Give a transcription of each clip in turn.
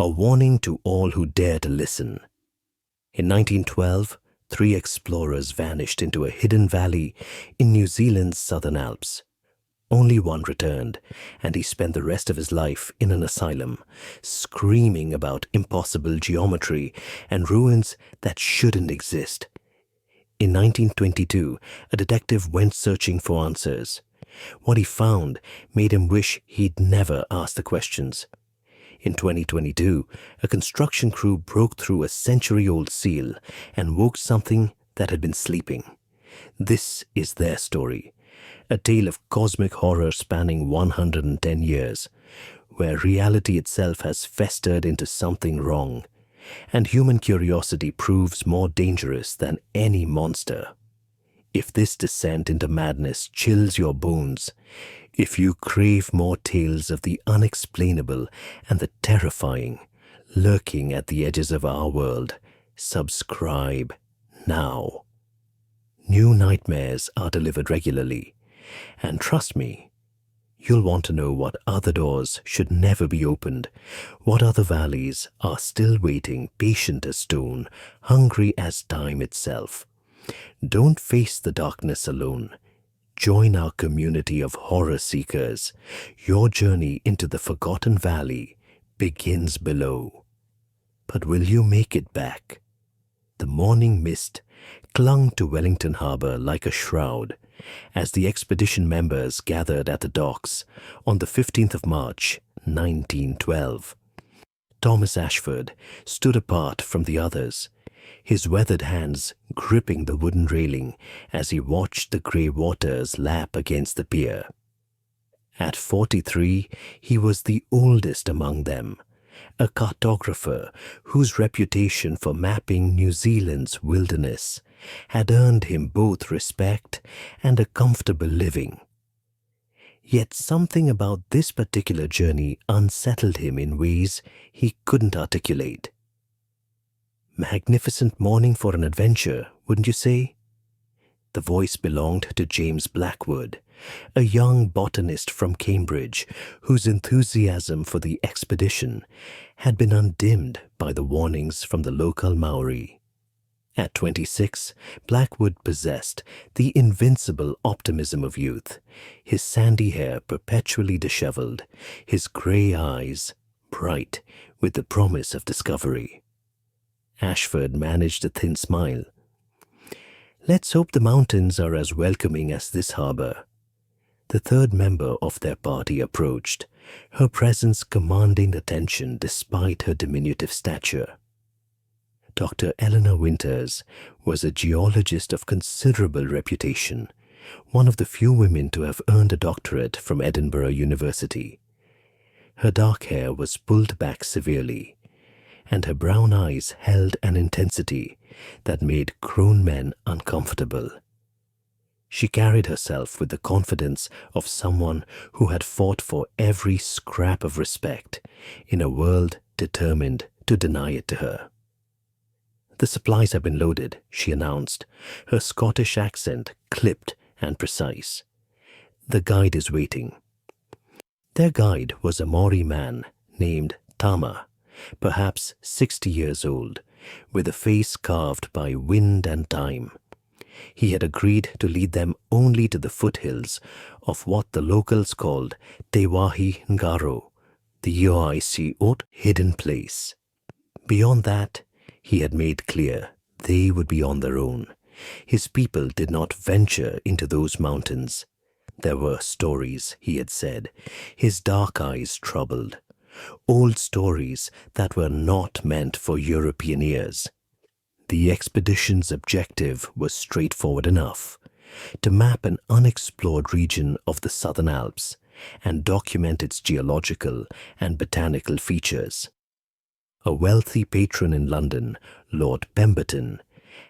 A warning to all who dare to listen. In 1912, three explorers vanished into a hidden valley in New Zealand's southern Alps. Only one returned, and he spent the rest of his life in an asylum, screaming about impossible geometry and ruins that shouldn't exist. In 1922, a detective went searching for answers. What he found made him wish he'd never asked the questions. In 2022, a construction crew broke through a century-old seal and woke something that had been sleeping. This is their story, a tale of cosmic horror spanning 110 years, where reality itself has festered into something wrong, and human curiosity proves more dangerous than any monster. If this descent into madness chills your bones, if you crave more tales of the unexplainable and the terrifying lurking at the edges of our world, subscribe now. New nightmares are delivered regularly, and trust me, you'll want to know what other doors should never be opened, what other valleys are still waiting, patient as stone, hungry as time itself. Don't face the darkness alone. Join our community of horror seekers. Your journey into the forgotten valley begins below. But will you make it back? The morning mist clung to Wellington Harbour like a shroud as the expedition members gathered at the docks on the 15th of March, 1912. Thomas Ashford stood apart from the others, his weathered hands gripping the wooden railing as he watched the grey waters lap against the pier. At 43, he was the oldest among them, a cartographer whose reputation for mapping New Zealand's wilderness had earned him both respect and a comfortable living. Yet something about this particular journey unsettled him in ways he couldn't articulate. Magnificent morning for an adventure, wouldn't you say? The voice belonged to James Blackwood, a young botanist from Cambridge whose enthusiasm for the expedition had been undimmed by the warnings from the local Maori. At 26, Blackwood possessed the invincible optimism of youth, his sandy hair perpetually disheveled, his grey eyes bright with the promise of discovery. Ashford managed a thin smile. Let's hope the mountains are as welcoming as this harbour. The third member of their party approached, her presence commanding attention despite her diminutive stature. Dr. Eleanor Winters was a geologist of considerable reputation, one of the few women to have earned a doctorate from Edinburgh University. Her dark hair was pulled back severely, and her brown eyes held an intensity that made grown men uncomfortable. She carried herself with the confidence of someone who had fought for every scrap of respect in a world determined to deny it to her. The supplies have been loaded, she announced, her Scottish accent clipped and precise. The guide is waiting. Their guide was a Maori man named Tama, perhaps 60 years old, with a face carved by wind and time. He had agreed to lead them only to the foothills of what the locals called Te Wahi Ngaro, the Ioaisi-Ot hidden place. Beyond that, he had made clear they would be on their own. His people did not venture into those mountains. There were stories, he had said, his dark eyes troubled. Old stories that were not meant for European ears. The expedition's objective was straightforward enough: to map an unexplored region of the Southern Alps and document its geological and botanical features. A wealthy patron in London, Lord Pemberton,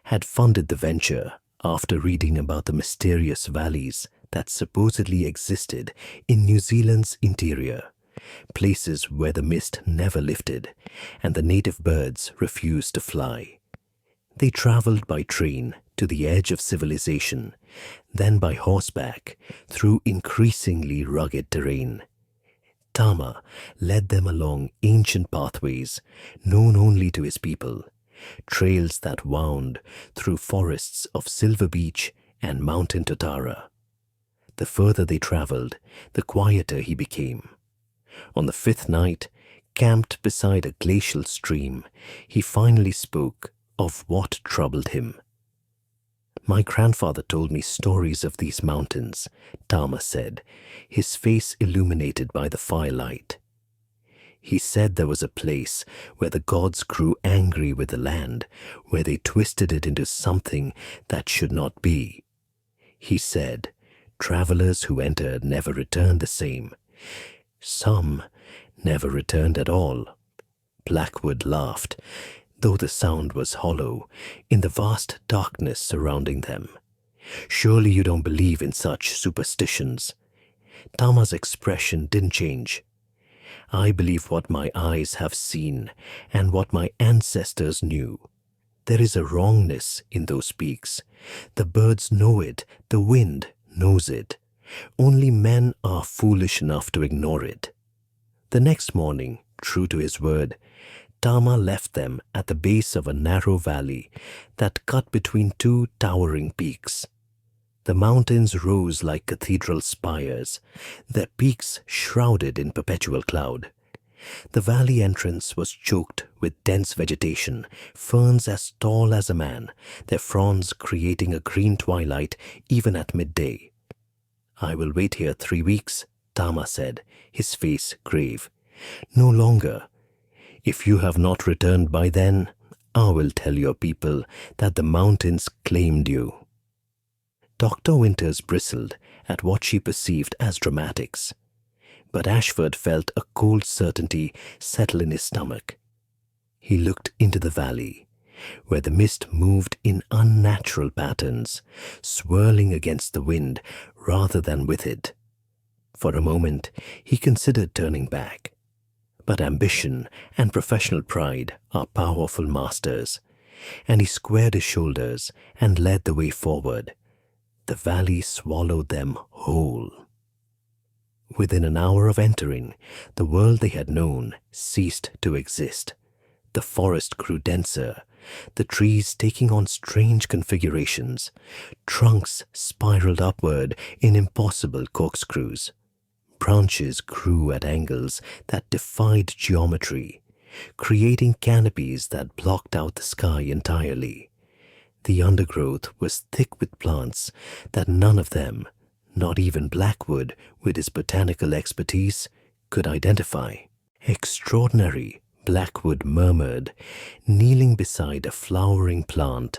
had funded the venture after reading about the mysterious valleys that supposedly existed in New Zealand's interior, places where the mist never lifted and the native birds refused to fly. They travelled by train to the edge of civilization, then by horseback through increasingly rugged terrain. Tama led them along ancient pathways known only to his people, trails that wound through forests of Silver Beach and Mountain Totara. The further they traveled, the quieter he became. On the fifth night, camped beside a glacial stream, he finally spoke of what troubled him. "My grandfather told me stories of these mountains," Tama said, his face illuminated by the firelight. "He said there was a place where the gods grew angry with the land, where they twisted it into something that should not be. He said, travelers who entered never returned the same. Some never returned at all." Blackwood laughed, though the sound was hollow, in the vast darkness surrounding them. "Surely you don't believe in such superstitions." Tama's expression didn't change. "I believe what my eyes have seen and what my ancestors knew. There is a wrongness in those peaks. The birds know it, the wind knows it. Only men are foolish enough to ignore it." The next morning, true to his word, Tama left them at the base of a narrow valley that cut between two towering peaks. The mountains rose like cathedral spires, their peaks shrouded in perpetual cloud. The valley entrance was choked with dense vegetation, ferns as tall as a man, their fronds creating a green twilight even at midday. "I will wait here 3 weeks," Tama said, his face grave. "No longer. If you have not returned by then, I will tell your people that the mountains claimed you." Dr. Winters bristled at what she perceived as dramatics, but Ashford felt a cold certainty settle in his stomach. He looked into the valley, where the mist moved in unnatural patterns, swirling against the wind rather than with it. For a moment, he considered turning back. But ambition and professional pride are powerful masters, and he squared his shoulders and led the way forward. The valley swallowed them whole. Within an hour of entering, the world they had known ceased to exist. The forest grew denser, the trees taking on strange configurations. Trunks spiraled upward in impossible corkscrews. Branches grew at angles that defied geometry, creating canopies that blocked out the sky entirely. The undergrowth was thick with plants that none of them, not even Blackwood with his botanical expertise, could identify. "Extraordinary," Blackwood murmured, kneeling beside a flowering plant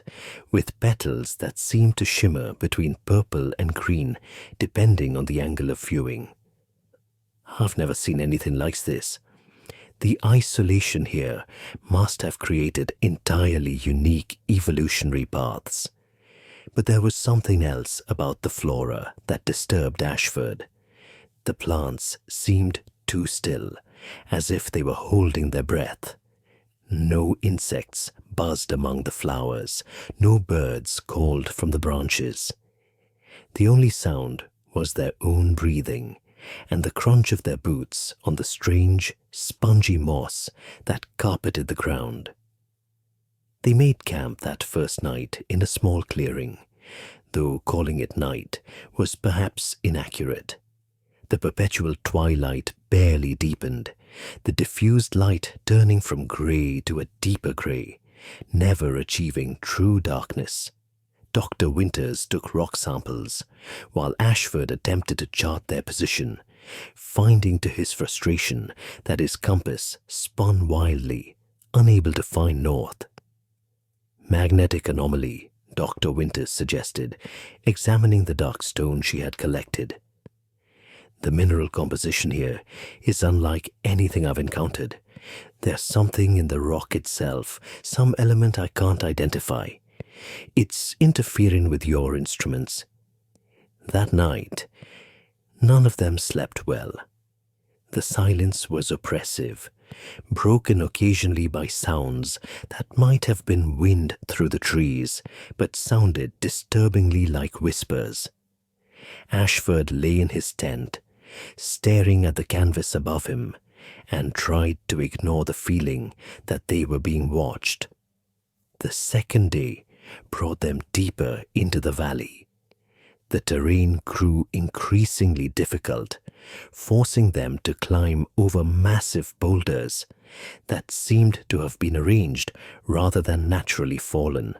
with petals that seemed to shimmer between purple and green depending on the angle of viewing. "I've never seen anything like this. The isolation here must have created entirely unique evolutionary paths." But there was something else about the flora that disturbed Ashford. The plants seemed too still, as if they were holding their breath. No insects buzzed among the flowers, no birds called from the branches. The only sound was their own breathing and the crunch of their boots on the strange, spongy moss that carpeted the ground. They made camp that first night in a small clearing, though calling it night was perhaps inaccurate. The perpetual twilight barely deepened, the diffused light turning from grey to a deeper grey, never achieving true darkness. Dr. Winters took rock samples, while Ashford attempted to chart their position, finding to his frustration that his compass spun wildly, unable to find north. "Magnetic anomaly," Dr. Winters suggested, examining the dark stone she had collected. "The mineral composition here is unlike anything I've encountered. There's something in the rock itself, some element I can't identify. It's interfering with your instruments." That night, none of them slept well. The silence was oppressive, broken occasionally by sounds that might have been wind through the trees, but sounded disturbingly like whispers. Ashford lay in his tent, staring at the canvas above him, and tried to ignore the feeling that they were being watched. The second day brought them deeper into the valley. The terrain grew increasingly difficult, forcing them to climb over massive boulders that seemed to have been arranged rather than naturally fallen.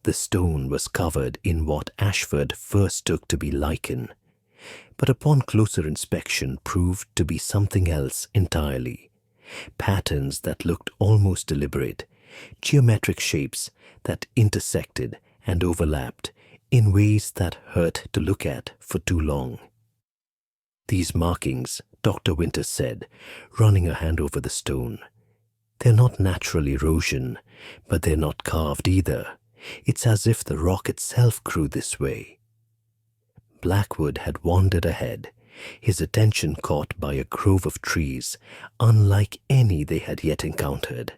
The stone was covered in what Ashford first took to be lichen, but upon closer inspection proved to be something else entirely. Patterns that looked almost deliberate, geometric shapes that intersected and overlapped in ways that hurt to look at for too long. These markings, Dr. Winters said, running a hand over the stone, they're not natural erosion, but they're not carved either. It's as if the rock itself grew this way. Blackwood had wandered ahead, his attention caught by a grove of trees unlike any they had yet encountered.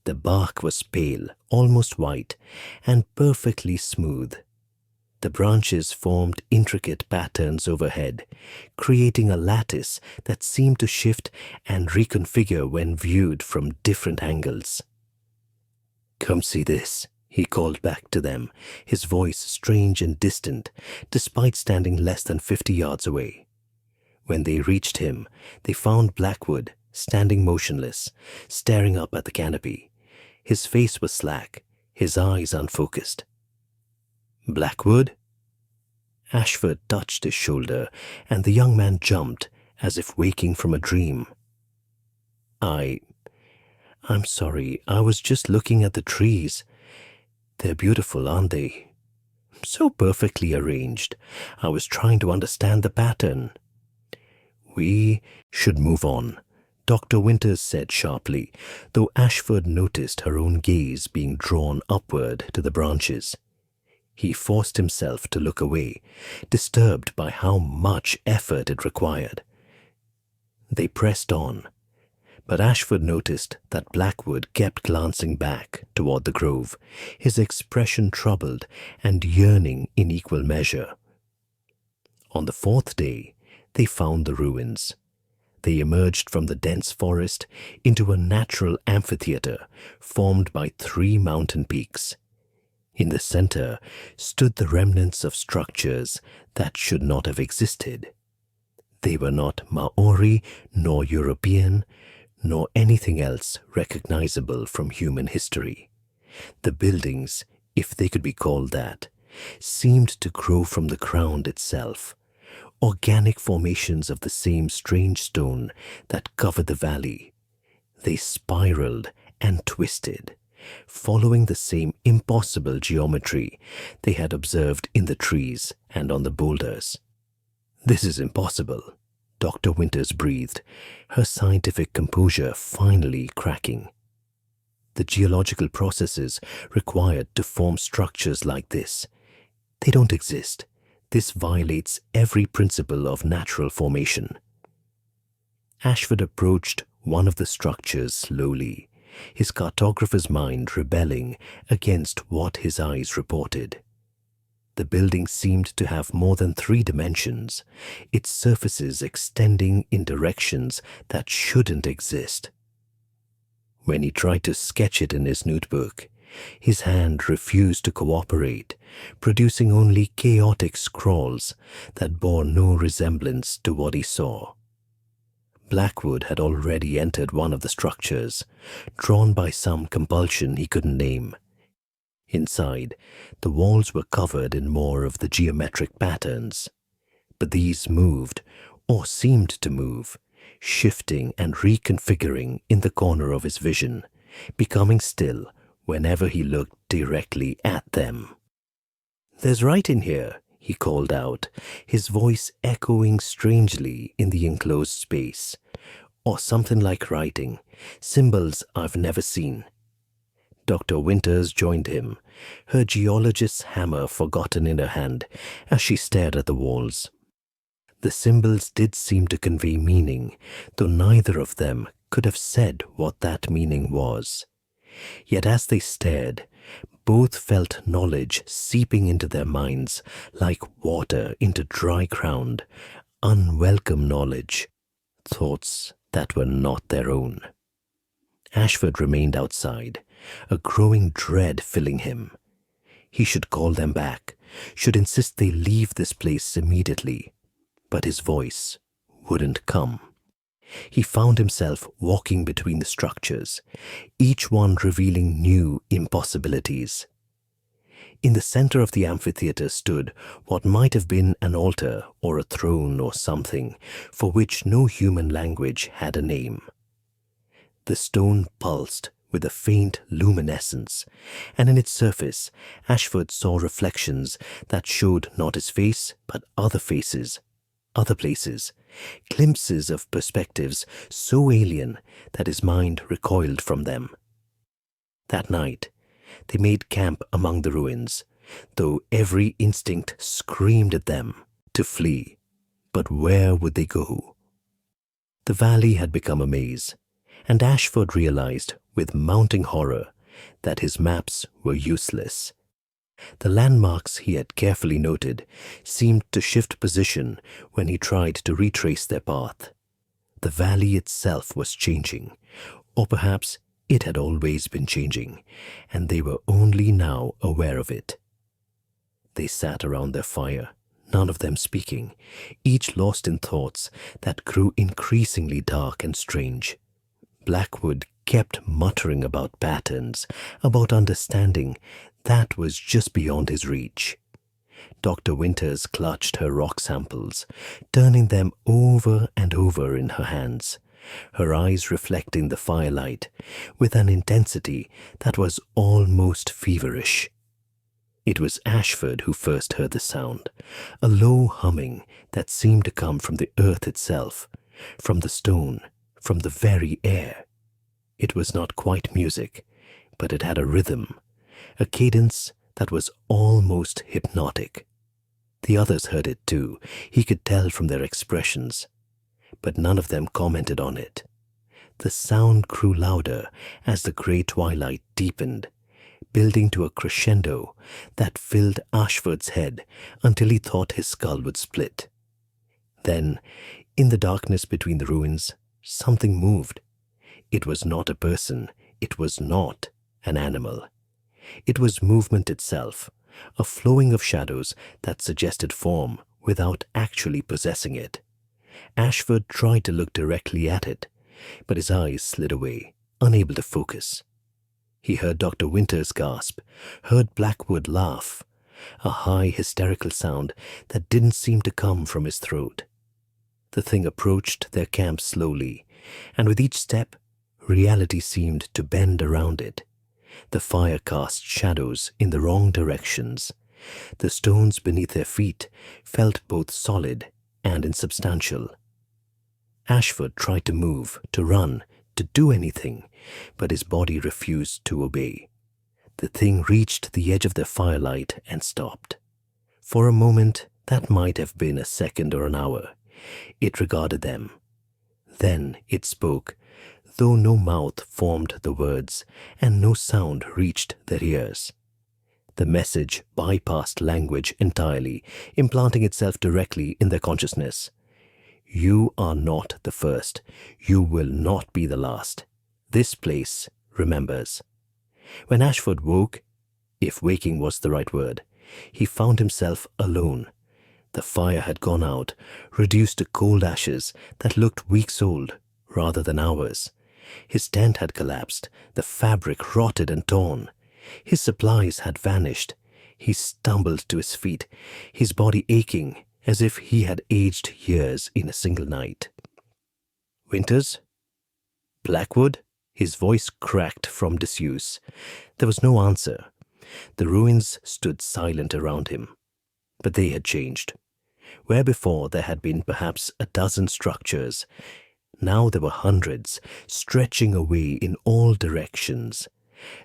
The bark was pale, almost white, and perfectly smooth. The branches formed intricate patterns overhead, creating a lattice that seemed to shift and reconfigure when viewed from different angles. "Come see this," he called back to them, his voice strange and distant, despite standing less than 50 yards away. When they reached him, they found Blackwood standing motionless, staring up at the canopy. His face was slack, his eyes unfocused. "Blackwood?" Ashford touched his shoulder, and the young man jumped, as if waking from a dream. I'm sorry, I was just looking at the trees. They're beautiful, aren't they? So perfectly arranged. I was trying to understand the pattern." "We should move on," Dr. Winters said sharply, though Ashford noticed her own gaze being drawn upward to the branches. He forced himself to look away, disturbed by how much effort it required. They pressed on, but Ashford noticed that Blackwood kept glancing back toward the grove, his expression troubled and yearning in equal measure. On the fourth day, they found the ruins. They emerged from the dense forest into a natural amphitheater formed by 3 mountain peaks. In the center stood the remnants of structures that should not have existed. They were not Maori, nor European, nor anything else recognizable from human history. The buildings, if they could be called that, seemed to grow from the ground itself, organic formations of the same strange stone that covered the valley. They spiraled and twisted, following the same impossible geometry they had observed in the trees and on the boulders. "This is impossible," Dr. Winters breathed, her scientific composure finally cracking. "The geological processes required to form structures like this, they don't exist. This violates every principle of natural formation." Ashford approached one of the structures slowly, his cartographer's mind rebelling against what his eyes reported. The building seemed to have more than 3 dimensions, its surfaces extending in directions that shouldn't exist. When he tried to sketch it in his notebook, his hand refused to cooperate, producing only chaotic scrawls that bore no resemblance to what he saw. Blackwood had already entered one of the structures, drawn by some compulsion he couldn't name. Inside, the walls were covered in more of the geometric patterns, but these moved, or seemed to move, shifting and reconfiguring in the corner of his vision, becoming still whenever he looked directly at them. "There's writing here," he called out, his voice echoing strangely in the enclosed space. "Or something like writing, symbols I've never seen." Dr. Winters joined him, her geologist's hammer forgotten in her hand as she stared at the walls. The symbols did seem to convey meaning, though neither of them could have said what that meaning was. Yet as they stared, both felt knowledge seeping into their minds like water into dry ground, unwelcome knowledge, thoughts that were not their own. Ashford remained outside, a growing dread filling him. He should call them back, should insist they leave this place immediately. But his voice wouldn't come. He found himself walking between the structures, each one revealing new impossibilities. In the center of the amphitheater stood what might have been an altar or a throne or something for which no human language had a name. The stone pulsed with a faint luminescence, and in its surface Ashford saw reflections that showed not his face but other faces, other places, glimpses of perspectives so alien that his mind recoiled from them. That night they made camp among the ruins, though every instinct screamed at them to flee. But where would they go? The valley had become a maze, and Ashford realized with mounting horror that his maps were useless. The landmarks he had carefully noted seemed to shift position when he tried to retrace their path. The valley itself was changing, or perhaps it had always been changing, and they were only now aware of it. They sat around their fire, none of them speaking, each lost in thoughts that grew increasingly dark and strange. Blackwood kept muttering about patterns, about understanding that was just beyond his reach. Dr. Winters clutched her rock samples, turning them over and over in her hands, her eyes reflecting the firelight with an intensity that was almost feverish. It was Ashford who first heard the sound, a low humming that seemed to come from the earth itself, from the stone, from the very air. It was not quite music, but it had a rhythm, a cadence that was almost hypnotic. The others heard it too, he could tell from their expressions, but none of them commented on it. The sound grew louder as the grey twilight deepened, building to a crescendo that filled Ashford's head until he thought his skull would split. Then, in the darkness between the ruins, something moved. It was not a person, it was not an animal. It was movement itself, a flowing of shadows that suggested form without actually possessing it. Ashford tried to look directly at it, but his eyes slid away, unable to focus. He heard Dr. Winters gasp, heard Blackwood laugh, a high hysterical sound that didn't seem to come from his throat. The thing approached their camp slowly, and with each step, reality seemed to bend around it. The fire cast shadows in the wrong directions. The stones beneath their feet felt both solid and insubstantial. Ashford tried to move, to run, to do anything, but his body refused to obey. The thing reached the edge of the firelight and stopped. For a moment, that might have been a second or an hour, it regarded them. Then it spoke, though no mouth formed the words and no sound reached their ears. The message bypassed language entirely, implanting itself directly in their consciousness. You are not the first. You will not be the last. This place remembers. When Ashford woke, if waking was the right word, he found himself alone. The fire had gone out, reduced to cold ashes that looked weeks old rather than hours. His tent had collapsed, the fabric rotted and torn. His supplies had vanished. He stumbled to his feet, his body aching as if he had aged years in a single night. Winters? Blackwood? His voice cracked from disuse. There was no answer. The ruins stood silent around him. But they had changed. Where before there had been perhaps a dozen structures, now there were hundreds, stretching away in all directions.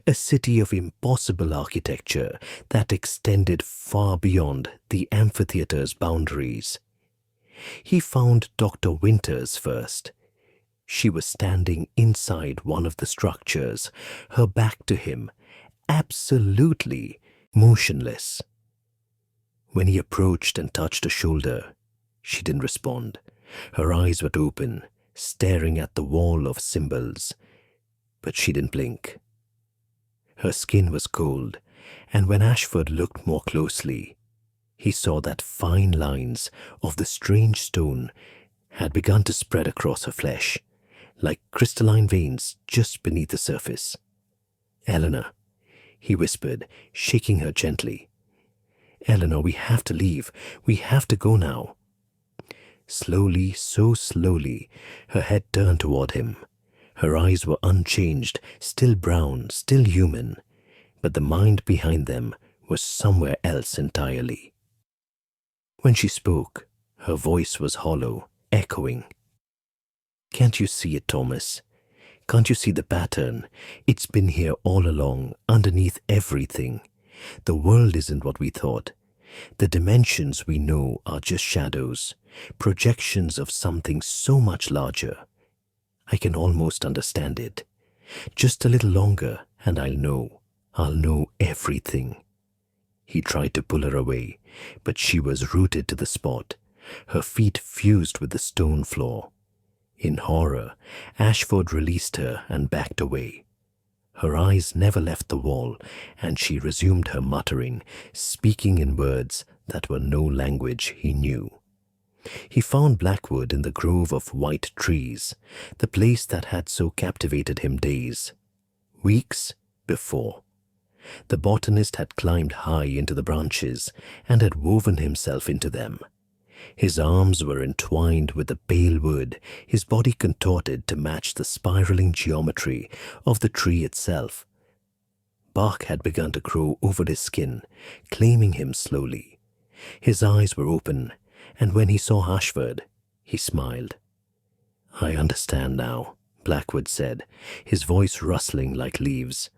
A city of impossible architecture that extended far beyond the amphitheater's boundaries. He found Dr. Winters first. She was standing inside one of the structures, her back to him, absolutely motionless. When he approached and touched her shoulder, She didn't respond. Her eyes were open, staring at the wall of symbols, but she didn't blink. Her skin was cold, and when Ashford looked more closely, he saw that fine lines of the strange stone had begun to spread across her flesh, like crystalline veins just beneath the surface. "Eleanor," he whispered, shaking her gently. "Eleanor, we have to leave. We have to go now." Slowly, so slowly, her head turned toward him. Her eyes were unchanged, still brown, still human, but the mind behind them was somewhere else entirely. When she spoke, her voice was hollow, echoing. "Can't you see it, Thomas? Can't you see the pattern? It's been here all along, underneath everything. The world isn't what we thought. The dimensions we know are just shadows, projections of something so much larger. I can almost understand it. Just a little longer, and I'll know everything." He tried to pull her away, but she was rooted to the spot, her feet fused with the stone floor. In horror, Ashford released her and backed away. Her eyes never left the wall, and she resumed her muttering, speaking in words that were no language he knew. He found Blackwood in the grove of white trees, the place that had so captivated him weeks before. The botanist had climbed high into the branches and had woven himself into them. His arms were entwined with the pale wood, his body contorted to match the spiraling geometry of the tree itself. Bark had begun to grow over his skin, claiming him slowly. His eyes were open, and when he saw Ashford, he smiled. "I understand now," Blackwood said, his voice rustling like leaves.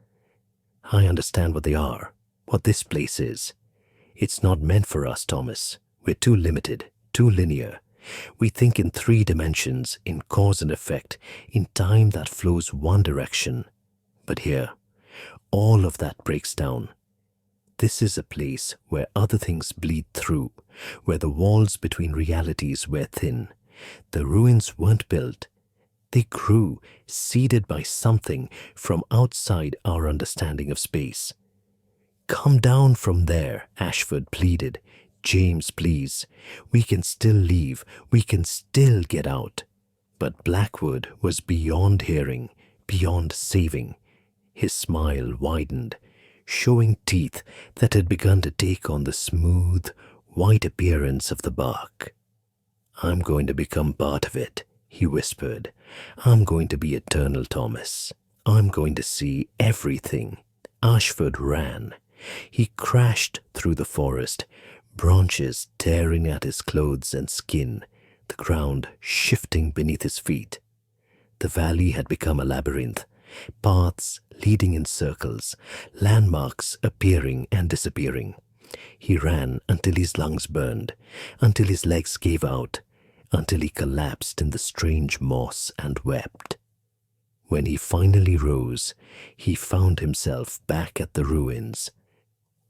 "I understand what they are, what this place is. It's not meant for us, Thomas. We're too limited, too linear. We think in 3 dimensions, in cause and effect, in time that flows one direction. But here, all of that breaks down. This is a place where other things bleed through, where the walls between realities were thin. The ruins weren't built. They grew, seeded by something from outside our understanding of space." "Come down from there," Ashford pleaded. "James, please. We can still leave. We can still get out." But Blackwood was beyond hearing, beyond saving. His smile widened, showing teeth that had begun to take on the smooth, white appearance of the bark. "I'm going to become part of it," he whispered. "I'm going to be eternal, Thomas. I'm going to see everything." Ashford ran. He crashed through the forest, branches tearing at his clothes and skin, the ground shifting beneath his feet. The valley had become a labyrinth, paths leading in circles, landmarks appearing and disappearing. He ran until his lungs burned, until his legs gave out, until he collapsed in the strange moss and wept. When he finally rose, he found himself back at the ruins.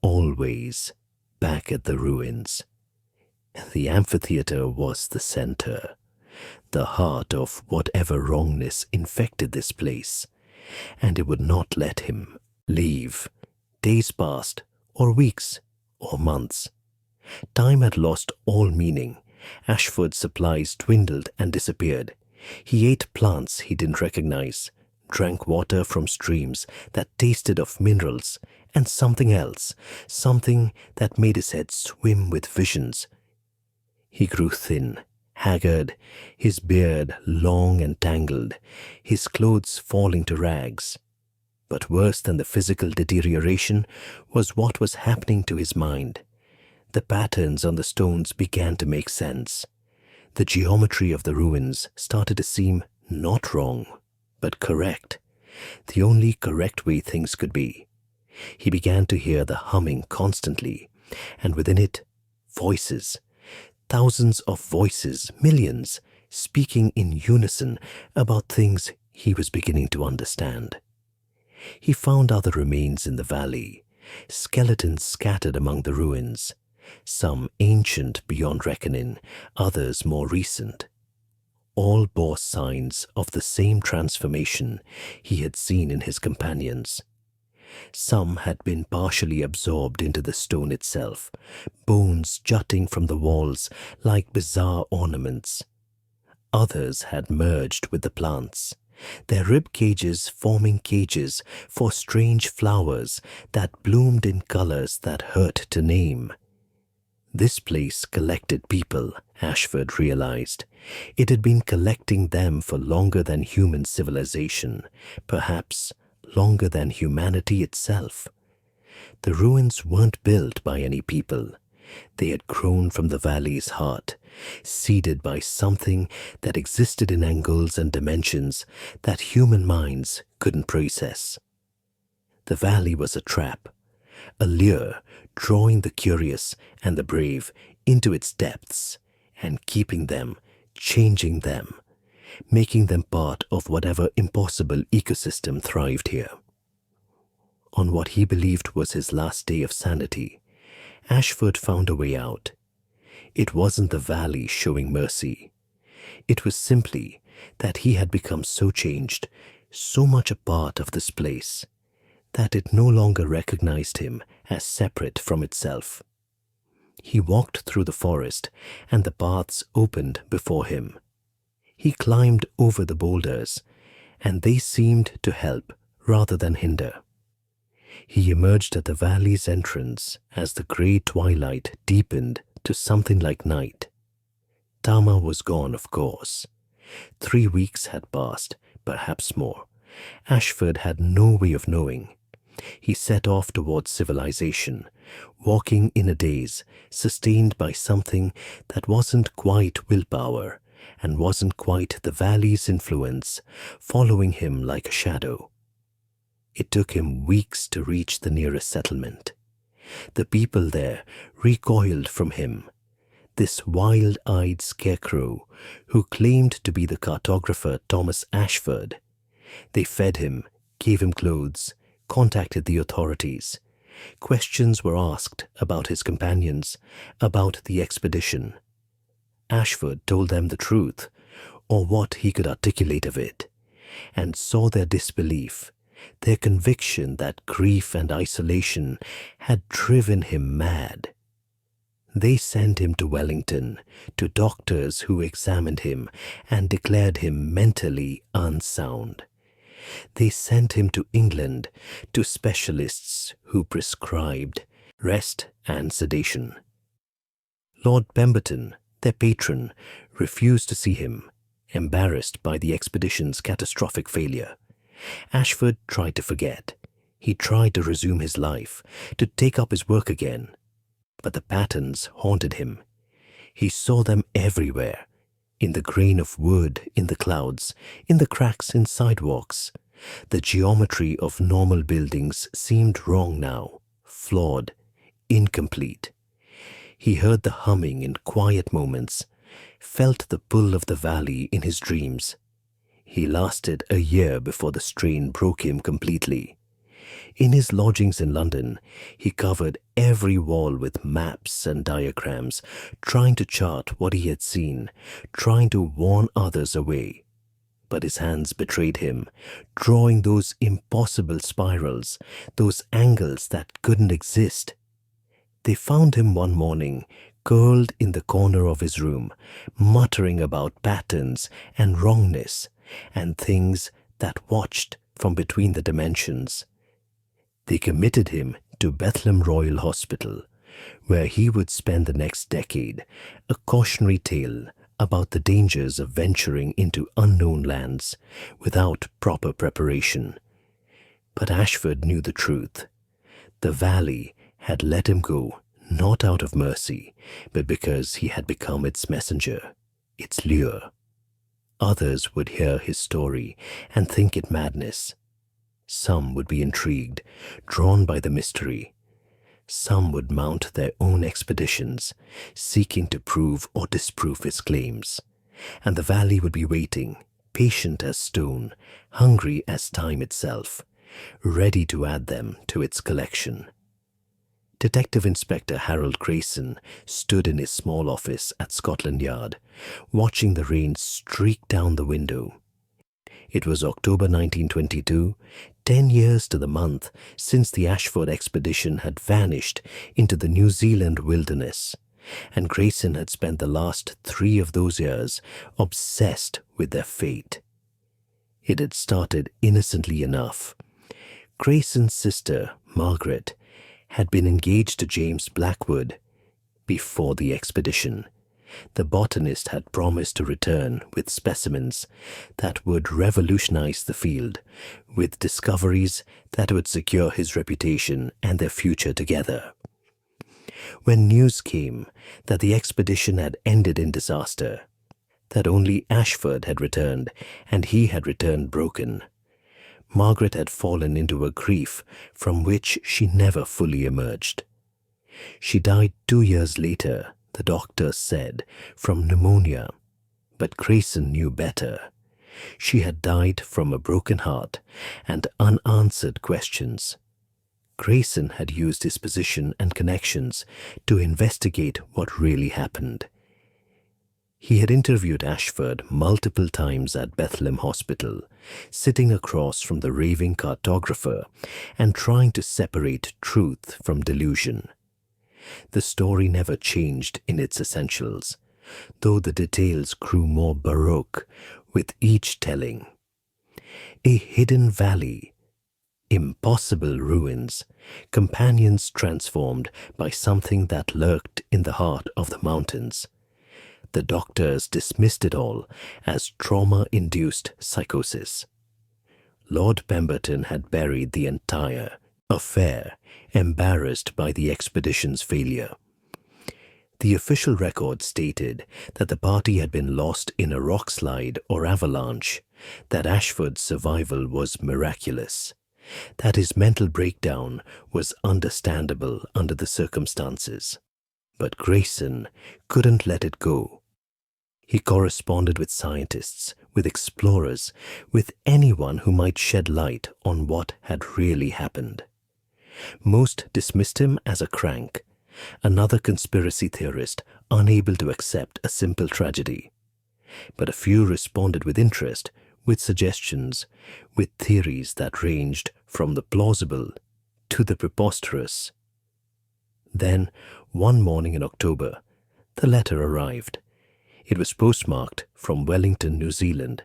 Always back at the ruins. The amphitheater was the center, the heart of whatever wrongness infected this place, and it would not let him leave. Days passed, or weeks, or months. Time had lost all meaning. Ashford's supplies dwindled and disappeared. He ate plants he didn't recognize, drank water from streams that tasted of minerals and something else, something that made his head swim with visions. He grew thin, haggard, his beard long and tangled, his clothes falling to rags. But worse than the physical deterioration was what was happening to his mind. The patterns on the stones began to make sense. The geometry of the ruins started to seem not wrong, but correct, the only correct way things could be. He began to hear the humming constantly, and within it, voices. Thousands of voices, millions, speaking in unison about things he was beginning to understand. He found other remains in the valley, skeletons scattered among the ruins, some ancient beyond reckoning, others more recent. All bore signs of the same transformation he had seen in his companions. Some had been partially absorbed into the stone itself, bones jutting from the walls like bizarre ornaments. Others had merged with the plants, their rib cages forming cages for strange flowers that bloomed in colors that hurt to name. This place collected people, Ashford realized. It had been collecting them for longer than human civilization, perhaps longer than humanity itself. The ruins weren't built by any people. They had grown from the valley's heart, seeded by something that existed in angles and dimensions that human minds couldn't process. The valley was a trap, a lure drawing the curious and the brave into its depths and keeping them, changing them, making them part of whatever impossible ecosystem thrived here. On what he believed was his last day of sanity, Ashford found a way out. It wasn't the valley showing mercy. It was simply that he had become so changed, so much a part of this place, that it no longer recognized him as separate from itself. He walked through the forest, and the paths opened before him. He climbed over the boulders, and they seemed to help rather than hinder. He emerged at the valley's entrance as the grey twilight deepened to something like night. Tama was gone, of course. 3 weeks had passed, perhaps more. Ashford had no way of knowing. He set off towards civilization, walking in a daze, sustained by something that wasn't quite willpower and wasn't quite the valley's influence, following him like a shadow. It took him weeks to reach the nearest settlement. The people there recoiled from him. This wild-eyed scarecrow who claimed to be the cartographer Thomas Ashford. They fed him, gave him clothes, contacted the authorities. Questions were asked about his companions, about the expedition. Ashford told them the truth, or what he could articulate of it, and saw their disbelief, their conviction that grief and isolation had driven him mad. They sent him to Wellington, to doctors who examined him and declared him mentally unsound. They sent him to England, to specialists who prescribed rest and sedation. Lord Pemberton, their patron, refused to see him, embarrassed by the expedition's catastrophic failure. Ashford tried to forget. He tried to resume his life, to take up his work again. But the patterns haunted him. He saw them everywhere, in the grain of wood in the clouds, in the cracks in sidewalks. The geometry of normal buildings seemed wrong now, flawed, incomplete. He heard the humming in quiet moments, felt the pull of the valley in his dreams. He lasted a year before the strain broke him completely. In his lodgings in London, he covered every wall with maps and diagrams, trying to chart what he had seen, trying to warn others away. But his hands betrayed him, drawing those impossible spirals, those angles that couldn't exist. They found him one morning, curled in the corner of his room, muttering about patterns and wrongness, and things that watched from between the dimensions. They committed him to Bethlehem Royal Hospital, where he would spend the next decade, a cautionary tale about the dangers of venturing into unknown lands without proper preparation. But Ashford knew the truth. The valley had let him go, not out of mercy, but because he had become its messenger, its lure. Others would hear his story and think it madness. Some would be intrigued, drawn by the mystery. Some would mount their own expeditions, seeking to prove or disprove his claims. And the valley would be waiting, patient as stone, hungry as time itself, ready to add them to its collection. Detective Inspector Harold Grayson stood in his small office at Scotland Yard, watching the rain streak down the window. It was October 1922, 10 years to the month since the Ashford expedition had vanished into the New Zealand wilderness, and Grayson had spent the last 3 of those years obsessed with their fate. It had started innocently enough. Grayson's sister, Margaret, had been engaged to James Blackwood before the expedition. The botanist had promised to return with specimens that would revolutionize the field, with discoveries that would secure his reputation and their future together. When news came that the expedition had ended in disaster, that only Ashford had returned and he had returned broken, Margaret had fallen into a grief from which she never fully emerged. She died 2 years later, the doctors said, from pneumonia, but Grayson knew better. She had died from a broken heart and unanswered questions. Grayson had used his position and connections to investigate what really happened. He had interviewed Ashford multiple times at Bethlehem Hospital, sitting across from the raving cartographer and trying to separate truth from delusion. The story never changed in its essentials, though the details grew more baroque with each telling. A hidden valley, impossible ruins, companions transformed by something that lurked in the heart of the mountains. The doctors dismissed it all as trauma-induced psychosis. Lord Pemberton had buried the entire affair, embarrassed by the expedition's failure. The official record stated that the party had been lost in a rock slide or avalanche, that Ashford's survival was miraculous, that his mental breakdown was understandable under the circumstances. But Grayson couldn't let it go. He corresponded with scientists, with explorers, with anyone who might shed light on what had really happened. Most dismissed him as a crank, another conspiracy theorist unable to accept a simple tragedy. But a few responded with interest, with suggestions, with theories that ranged from the plausible to the preposterous. Then, one morning in October, the letter arrived. It was postmarked from Wellington, New Zealand,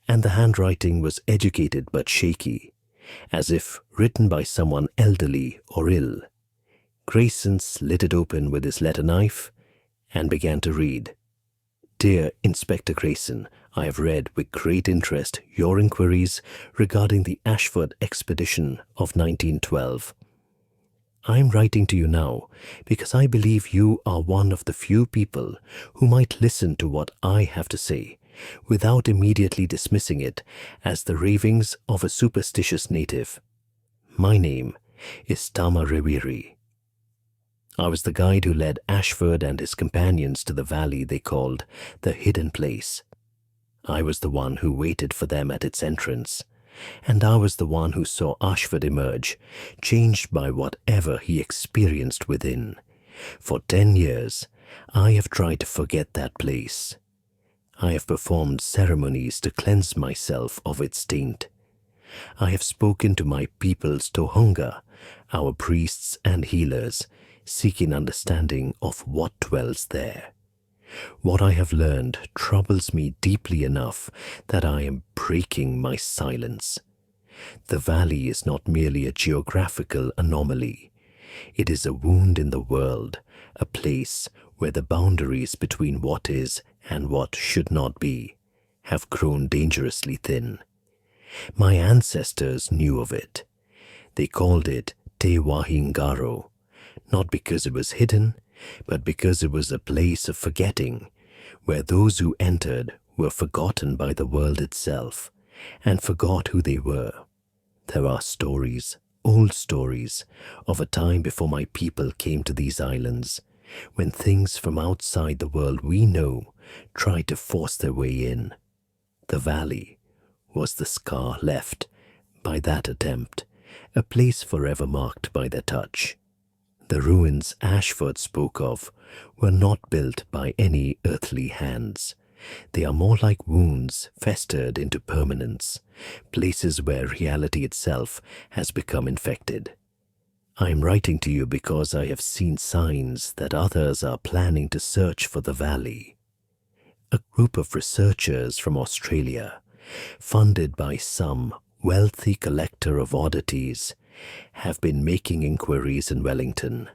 and the handwriting was educated but shaky, as if written by someone elderly or ill. Grayson slit it open with his letter knife and began to read. Dear Inspector Grayson, I have read with great interest your inquiries regarding the Ashford expedition of 1912. I am writing to you now because I believe you are one of the few people who might listen to what I have to say without immediately dismissing it as the ravings of a superstitious native. My name is Tama Rewiri. I was the guide who led Ashford and his companions to the valley they called the Hidden Place. I was the one who waited for them at its entrance, and I was the one who saw Ashford emerge, changed by whatever he experienced within. For 10 years, I have tried to forget that place. I have performed ceremonies to cleanse myself of its taint. I have spoken to my people's Tohunga, our priests and healers, seeking understanding of what dwells there. What I have learned troubles me deeply enough that I am breaking my silence. The valley is not merely a geographical anomaly. It is a wound in the world, a place where the boundaries between what is and what should not be have grown dangerously thin. My ancestors knew of it. They called it Te Wahingaro, not because it was hidden, but because it was a place of forgetting, where those who entered were forgotten by the world itself, and forgot who they were. There are stories, old stories, of a time before my people came to these islands, when things from outside the world we know tried to force their way in. The valley was the scar left by that attempt, a place forever marked by their touch. The ruins Ashford spoke of were not built by any earthly hands. They are more like wounds festered into permanence, places where reality itself has become infected. I am writing to you because I have seen signs that others are planning to search for the valley. A group of researchers from Australia, funded by some wealthy collector of oddities, have been making inquiries in Wellington.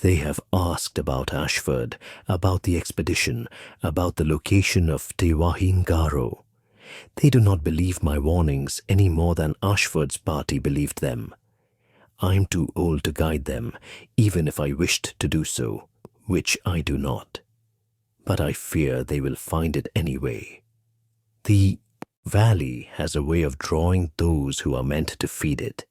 They have asked about Ashford, about the expedition, about the location of Te Wahingaro. They do not believe my warnings any more than Ashford's party believed them. I'm too old to guide them, even if I wished to do so, which I do not. But I fear they will find it anyway. The valley has a way of drawing those who are meant to feed it,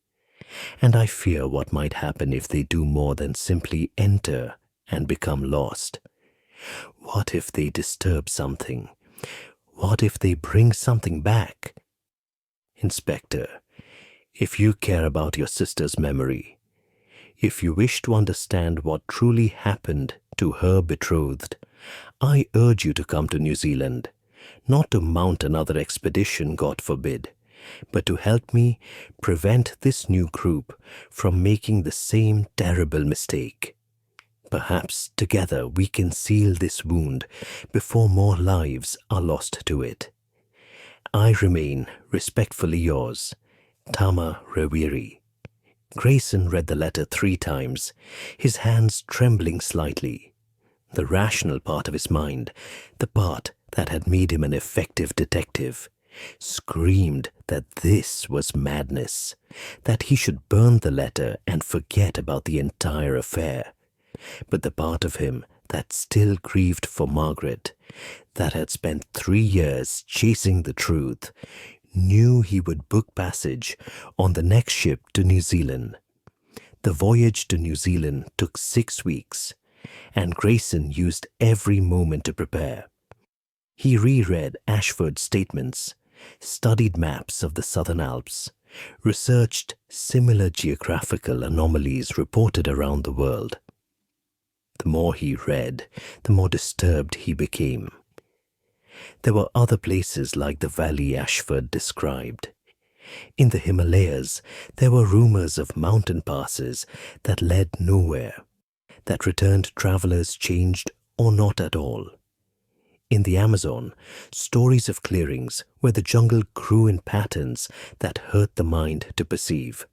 and I fear what might happen if they do more than simply enter and become lost. What if they disturb something? What if they bring something back? Inspector, if you care about your sister's memory, if you wish to understand what truly happened to her betrothed, I urge you to come to New Zealand, not to mount another expedition, God forbid, but to help me prevent this new group from making the same terrible mistake. Perhaps together we can seal this wound before more lives are lost to it. I remain respectfully yours, Tama Rewiri. Grayson read the letter 3 times, his hands trembling slightly. The rational part of his mind, the part that had made him an effective detective, screamed that this was madness, that he should burn the letter and forget about the entire affair. But the part of him that still grieved for Margaret, that had spent 3 years chasing the truth, knew he would book passage on the next ship to New Zealand. The voyage to New Zealand took 6 weeks, and Grayson used every moment to prepare. He reread Ashford's statements, studied maps of the Southern Alps, researched similar geographical anomalies reported around the world. The more he read, the more disturbed he became. There were other places like the valley Ashford described. In the Himalayas, there were rumors of mountain passes that led nowhere, that returned travelers changed or not at all. In the Amazon, stories of clearings where the jungle grew in patterns that hurt the mind to perceive.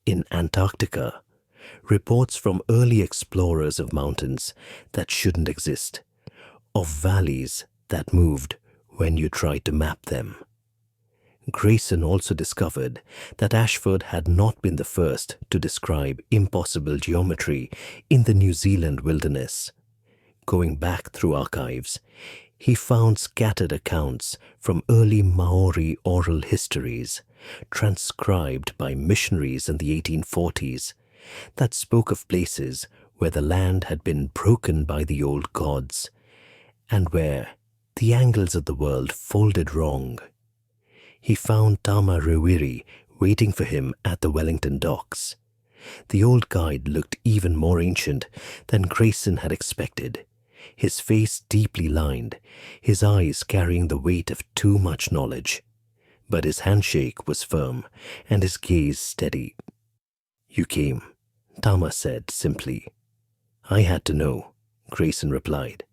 In Antarctica, reports from early explorers of mountains that shouldn't exist, of valleys that moved when you tried to map them. Grayson also discovered that Ashford had not been the first to describe impossible geometry in the New Zealand wilderness. Going back through archives, he found scattered accounts from early Maori oral histories, transcribed by missionaries in the 1840s, that spoke of places where the land had been broken by the old gods, and where the angles of the world folded wrong. He found Tama Rewiri waiting for him at the Wellington docks. The old guide looked even more ancient than Grayson had expected, his face deeply lined, his eyes carrying the weight of too much knowledge. But his handshake was firm and his gaze steady. "You came," Tama said simply. "I had to know," Grayson replied.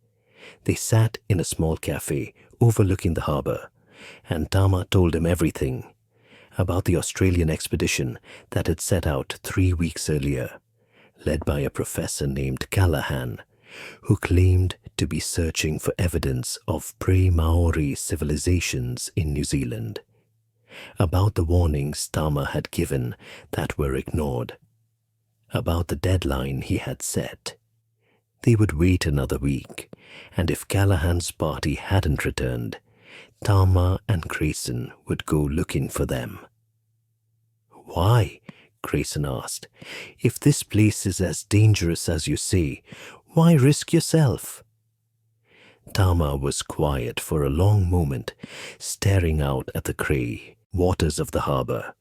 They sat in a small cafe overlooking the harbor, and Tama told him everything about the Australian expedition that had set out 3 weeks earlier, led by a professor named Callahan, who claimed to be searching for evidence of pre-Maori civilizations in New Zealand, about the warnings Tama had given that were ignored, about the deadline he had set. They would wait another week, and if Callahan's party hadn't returned, Tama and Grayson would go looking for them. "Why?" Grayson asked. "If this place is as dangerous as you say, why risk yourself?" Tama was quiet for a long moment, staring out at the grey waters of the harbor.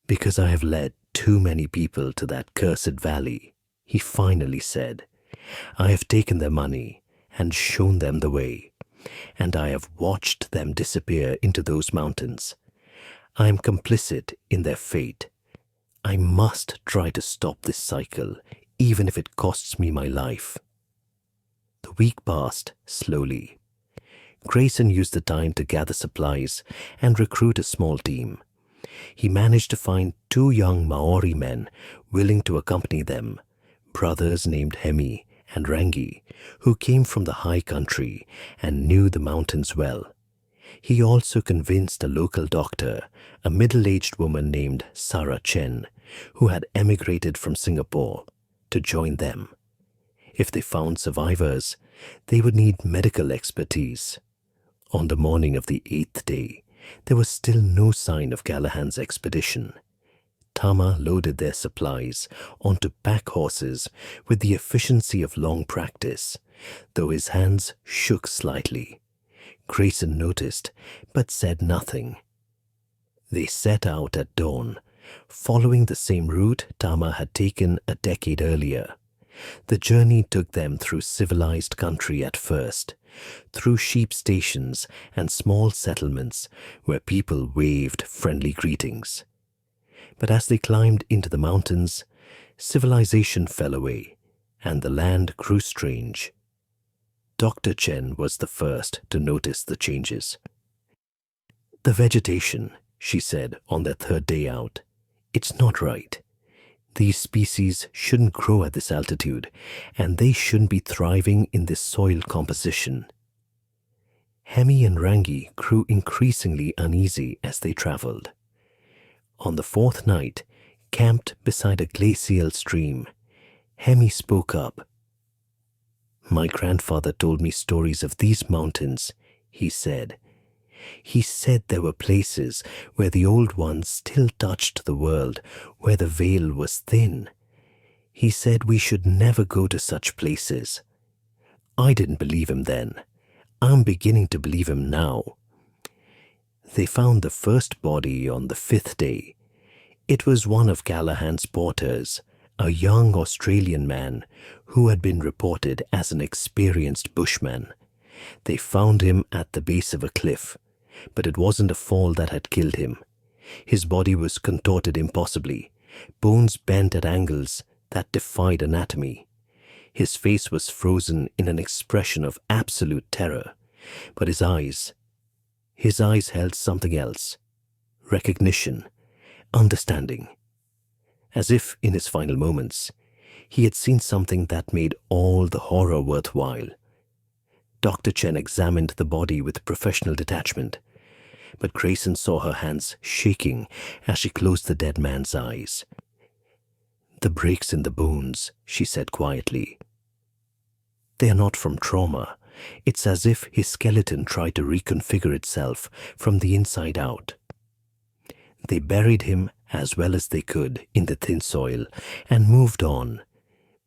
"Because I have led too many people to that cursed valley," He finally said, I have taken their money and shown them the way, and I have watched them disappear into those mountains. I am complicit in their fate. I must try to stop this cycle, even if it costs me my life. The week passed slowly. Grayson used the time to gather supplies and recruit a small team. He managed to find 2 young Maori men willing to accompany them, brothers named Hemi and Rangi, who came from the high country and knew the mountains well. He also convinced a local doctor, a middle-aged woman named Sarah Chen, who had emigrated from Singapore, to join them. If they found survivors, they would need medical expertise. On the morning of the 8th day, there was still no sign of Callahan's expedition. Tama loaded their supplies onto pack horses with the efficiency of long practice, though his hands shook slightly. Grayson noticed, but said nothing. They set out at dawn, following the same route Tama had taken a decade earlier. The journey took them through civilized country at first, through sheep stations and small settlements where people waved friendly greetings. But as they climbed into the mountains, civilization fell away, and the land grew strange. Dr. Chen was the first to notice the changes. The vegetation, she said on their 3rd day out, it's not right. These species shouldn't grow at this altitude, and they shouldn't be thriving in this soil composition. Hemi and Rangi grew increasingly uneasy as they traveled. On the 4th night, camped beside a glacial stream, Hemi spoke up. My grandfather told me stories of these mountains, he said. He said there were places where the old ones still touched the world, where the veil was thin. He said we should never go to such places. I didn't believe him then. I'm beginning to believe him now. They found the first body on the 5th day. It was one of Callahan's porters, a young Australian man who had been reported as an experienced bushman. They found him at the base of a cliff, but it wasn't a fall that had killed him. His body was contorted impossibly, bones bent at angles that defied anatomy. His face was frozen in an expression of absolute terror, but his eyes held something else. Recognition, understanding. As if in his final moments, he had seen something that made all the horror worthwhile. Dr. Chen examined the body with professional detachment, but Grayson saw her hands shaking as she closed the dead man's eyes. The breaks in the bones, she said quietly. They are not from trauma. It's as if his skeleton tried to reconfigure itself from the inside out. They buried him as well as they could in the thin soil and moved on,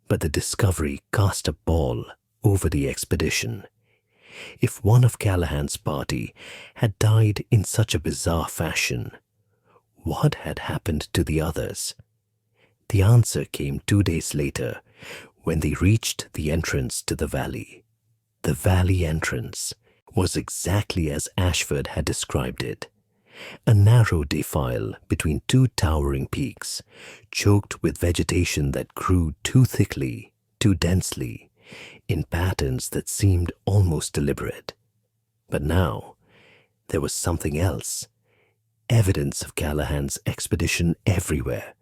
but the discovery cast a pall over the expedition. If one of Callahan's party had died in such a bizarre fashion, what had happened to the others? The answer came 2 days later when they reached the entrance to the valley. The valley entrance was exactly as Ashford had described it. A narrow defile between 2 towering peaks, choked with vegetation that grew too thickly, too densely, in patterns that seemed almost deliberate. But now, there was something else. Evidence of Callahan's expedition everywhere.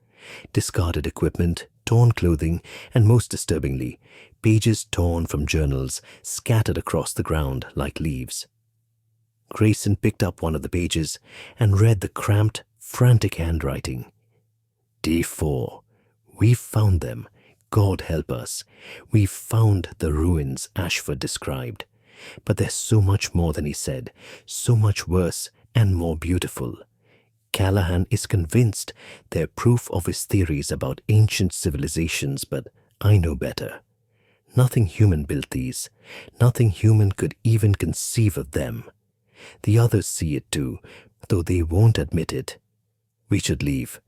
Discarded equipment, torn clothing, and most disturbingly, pages torn from journals scattered across the ground like leaves. Grayson picked up one of the pages and read the cramped, frantic handwriting. Day 4. We've found them. God help us. We've found the ruins Ashford described. But there's so much more than he said, so much worse and more beautiful. Callahan is convinced they're proof of his theories about ancient civilizations, but I know better. Nothing human built these. Nothing human could even conceive of them. The others see it too, though they won't admit it. We should leave.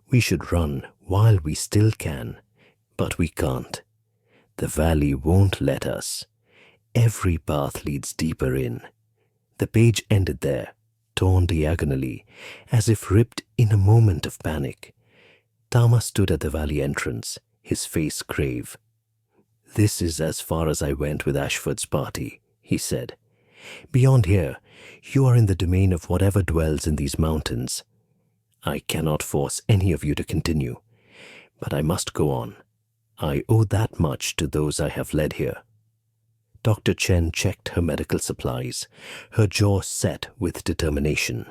We should run while we still can. But we can't. The valley won't let us. Every path leads deeper in. The page ended there, torn diagonally, as if ripped in a moment of panic. Tama stood at the valley entrance, his face grave. "This is as far as I went with Ashford's party," he said. "Beyond here, you are in the domain of whatever dwells in these mountains. I cannot force any of you to continue, but I must go on. I owe that much to those I have led here." Dr. Chen checked her medical supplies, her jaw set with determination.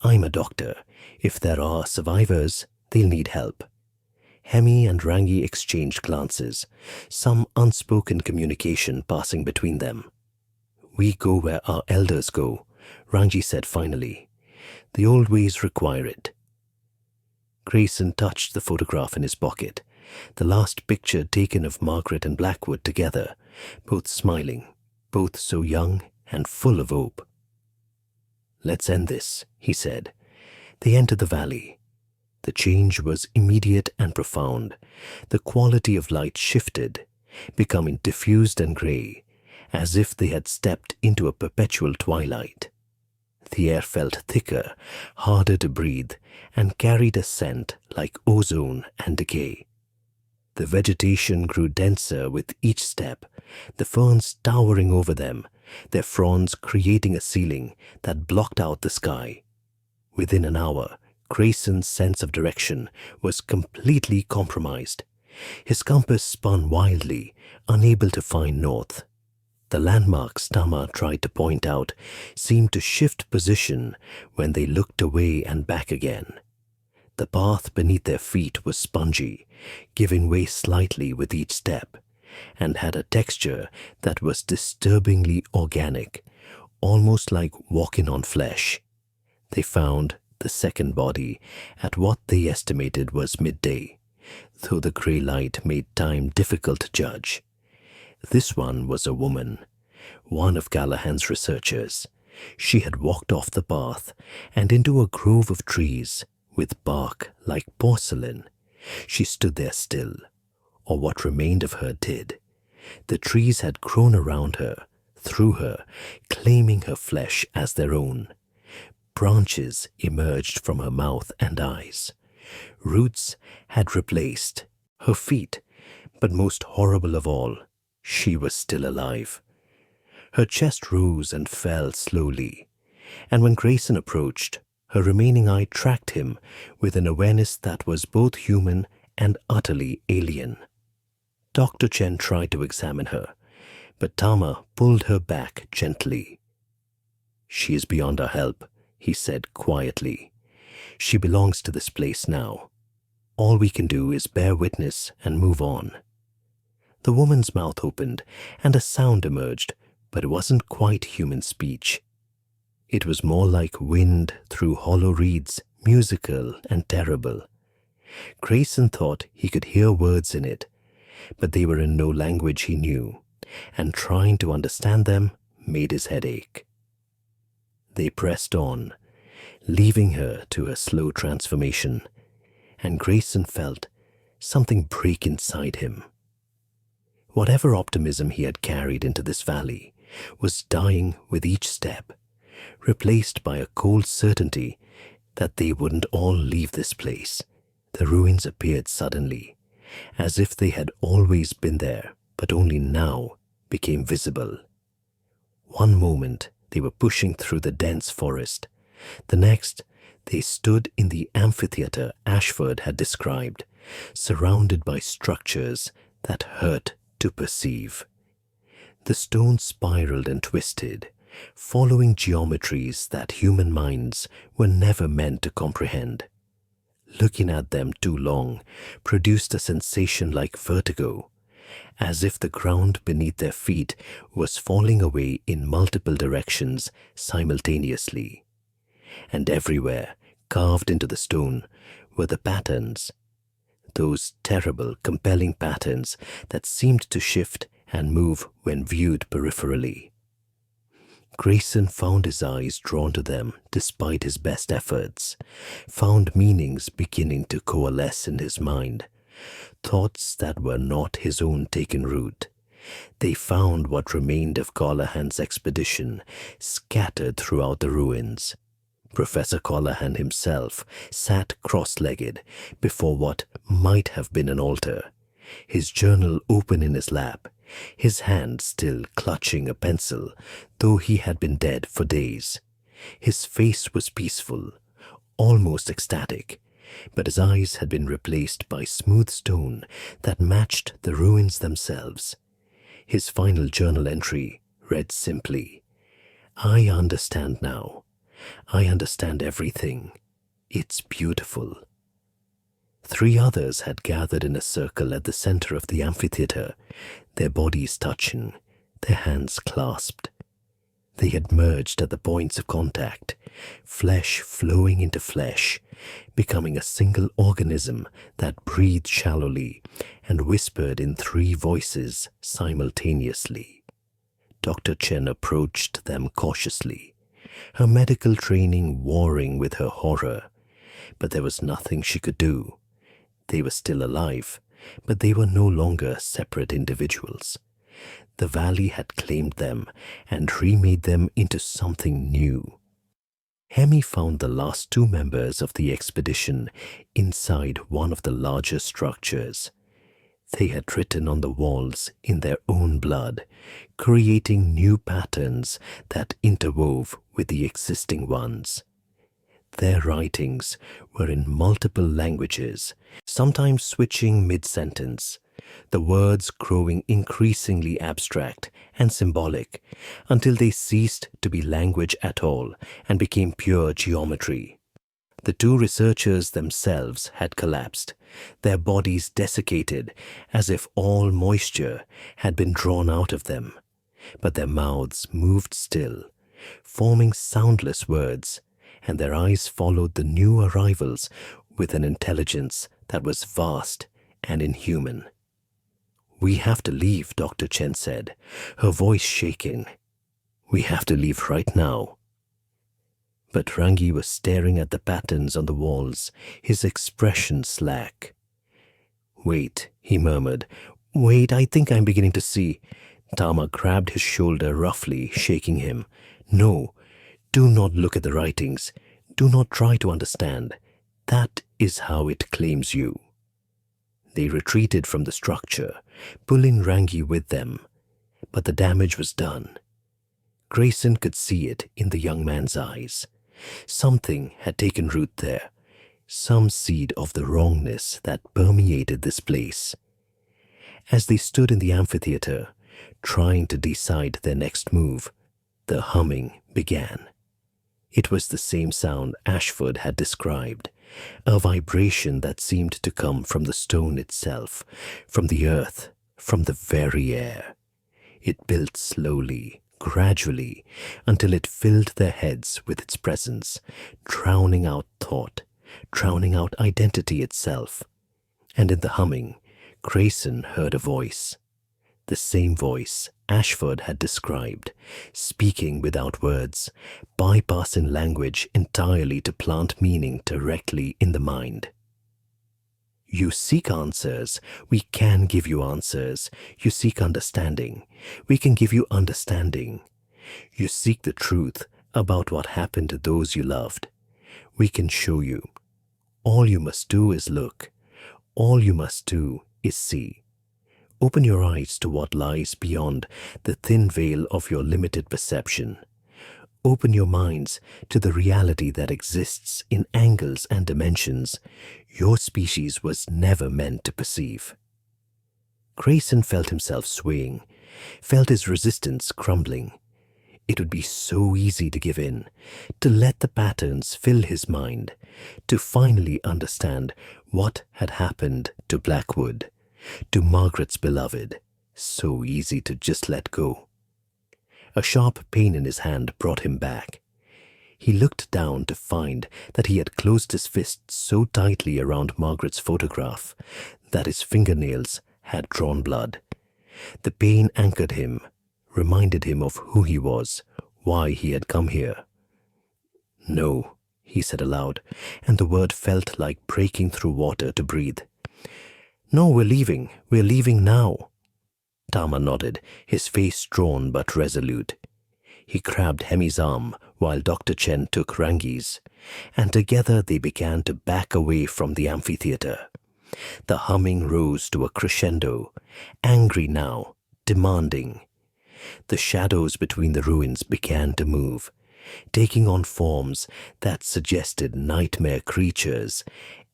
"I'm a doctor. If there are survivors, they'll need help." Hemi and Rangi exchanged glances, some unspoken communication passing between them. "We go where our elders go," Rangi said finally. "The old ways require it." Grayson touched the photograph in his pocket, the last picture taken of Margaret and Blackwood together, both smiling, both so young and full of hope. "Let's end this," he said. They entered the valley. The change was immediate and profound. The quality of light shifted, becoming diffused and gray, as if they had stepped into a perpetual twilight. The air felt thicker, harder to breathe, and carried a scent like ozone and decay. The vegetation grew denser with each step, the ferns towering over them, their fronds creating a ceiling that blocked out the sky. Within an hour, Grayson's sense of direction was completely compromised. His compass spun wildly, unable to find north. The landmarks Tama tried to point out seemed to shift position when they looked away and back again. The path beneath their feet was spongy, giving way slightly with each step, and had a texture that was disturbingly organic, almost like walking on flesh. They found the second body at what they estimated was midday, though the grey light made time difficult to judge. This one was a woman, one of Callahan's researchers. She had walked off the path and into a grove of trees with bark like porcelain. She stood there still, or what remained of her did. The trees had grown around her, through her, claiming her flesh as their own. Branches emerged from her mouth and eyes. Roots had replaced her feet, but most horrible of all, she was still alive. Her chest rose and fell slowly, and when Grayson approached, her remaining eye tracked him with an awareness that was both human and utterly alien. Dr. Chen tried to examine her, but Tama pulled her back gently. "She is beyond our help," he said quietly. "She belongs to this place now. All we can do is bear witness and move on." The woman's mouth opened and a sound emerged, but it wasn't quite human speech. It was more like wind through hollow reeds, musical and terrible. Grayson thought he could hear words in it, but they were in no language he knew, and trying to understand them made his head ache. They pressed on, leaving her to her slow transformation, and Grayson felt something break inside him. Whatever optimism he had carried into this valley was dying with each step, replaced by a cold certainty that they wouldn't all leave this place. The ruins appeared suddenly, as if they had always been there, but only now became visible. One moment they were pushing through the dense forest. The next, they stood in the amphitheater Ashford had described, surrounded by structures that hurt to perceive. The stones spiraled and twisted, following geometries that human minds were never meant to comprehend. Looking at them too long produced a sensation like vertigo, as if the ground beneath their feet was falling away in multiple directions simultaneously. And everywhere, carved into the stone, were the patterns, those terrible, compelling patterns that seemed to shift and move when viewed peripherally. Grayson found his eyes drawn to them despite his best efforts, found meanings beginning to coalesce in his mind, thoughts that were not his own taken root. They found what remained of Callahan's expedition scattered throughout the ruins. Professor Callahan himself sat cross-legged before what might have been an altar, his journal open in his lap, his hand still clutching a pencil, though he had been dead for days. His face was peaceful, almost ecstatic, but his eyes had been replaced by smooth stone that matched the ruins themselves. His final journal entry read simply, "I understand now. I understand everything. It's beautiful." 3 others had gathered in a circle at the center of the amphitheater, their bodies touching, their hands clasped. They had merged at the points of contact, flesh flowing into flesh, becoming a single organism that breathed shallowly and whispered in 3 voices simultaneously. Dr. Chen approached them cautiously, her medical training warring with her horror, but there was nothing she could do. They were still alive, but they were no longer separate individuals. The valley had claimed them and remade them into something new. Hemi found the last 2 members of the expedition inside one of the larger structures. They had written on the walls in their own blood, creating new patterns that interwove with the existing ones. Their writings were in multiple languages, sometimes switching mid-sentence, the words growing increasingly abstract and symbolic until they ceased to be language at all and became pure geometry. The 2 researchers themselves had collapsed, their bodies desiccated as if all moisture had been drawn out of them, but their mouths moved still, forming soundless words, and their eyes followed the new arrivals with an intelligence that was vast and inhuman. "We have to leave," Dr. Chen said, her voice shaking. "We have to leave right now." But Rangi was staring at the patterns on the walls, his expression slack. "Wait," he murmured. "Wait, I think I'm beginning to see." Tama grabbed his shoulder roughly, shaking him. "No, do not look at the writings. Do not try to understand. That is how it claims you." They retreated from the structure, pulling Rangi with them, but the damage was done. Grayson could see it in the young man's eyes. Something had taken root there, some seed of the wrongness that permeated this place. As they stood in the amphitheater, trying to decide their next move, the humming began. It was the same sound Ashford had described, a vibration that seemed to come from the stone itself, from the earth, from the very air. It built slowly, gradually, until it filled their heads with its presence, drowning out thought, drowning out identity itself. And in the humming, Grayson heard a voice, the same voice Ashford had described, speaking without words, bypassing language entirely to plant meaning directly in the mind. "You seek answers. We can give you answers. You seek understanding. We can give you understanding. You seek the truth about what happened to those you loved. We can show you. All you must do is look. All you must do is see. Open your eyes to what lies beyond the thin veil of your limited perception. Open your minds to the reality that exists in angles and dimensions your species was never meant to perceive." Grayson felt himself swaying, felt his resistance crumbling. It would be so easy to give in, to let the patterns fill his mind, to finally understand what had happened to Blackwood, to Margaret's beloved. So easy to just let go. A sharp pain in his hand brought him back. He looked down to find that he had closed his fist so tightly around Margaret's photograph that his fingernails had drawn blood. The pain anchored him, reminded him of who he was, why he had come here. "No," he said aloud, and the word felt like breaking through water to breathe. No, we're leaving. We're leaving now. Tama nodded, his face drawn but resolute. He grabbed Hemi's arm while Dr. Chen took Rangi's, and together they began to back away from the amphitheater. The humming rose to a crescendo, angry now, demanding. The shadows between the ruins began to move, taking on forms that suggested nightmare creatures,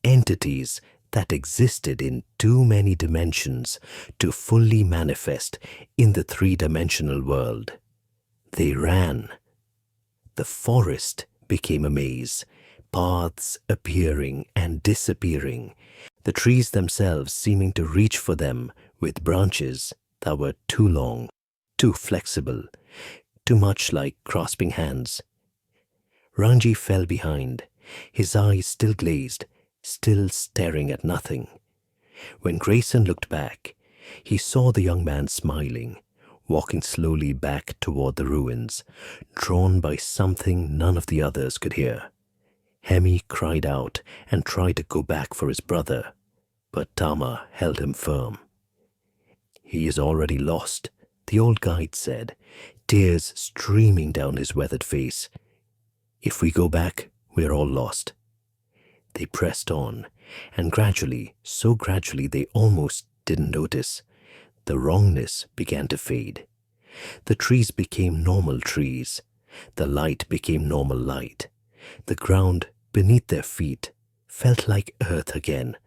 entities that existed in too many dimensions to fully manifest in the three-dimensional world. They ran. The forest became a maze, paths appearing and disappearing, the trees themselves seeming to reach for them with branches that were too long, too flexible, too much like grasping hands. Rangi fell behind, his eyes still glazed, still staring at nothing. When Grayson looked back, he saw the young man smiling, walking slowly back toward the ruins, drawn by something none of the others could hear. Hemi cried out and tried to go back for his brother, but Tama held him firm. "He is already lost," the old guide said, tears streaming down his weathered face. "If we go back, we're all lost." They pressed on, and gradually, so gradually they almost didn't notice, the wrongness began to fade. The trees became normal trees. The light became normal light. The ground beneath their feet felt like earth again,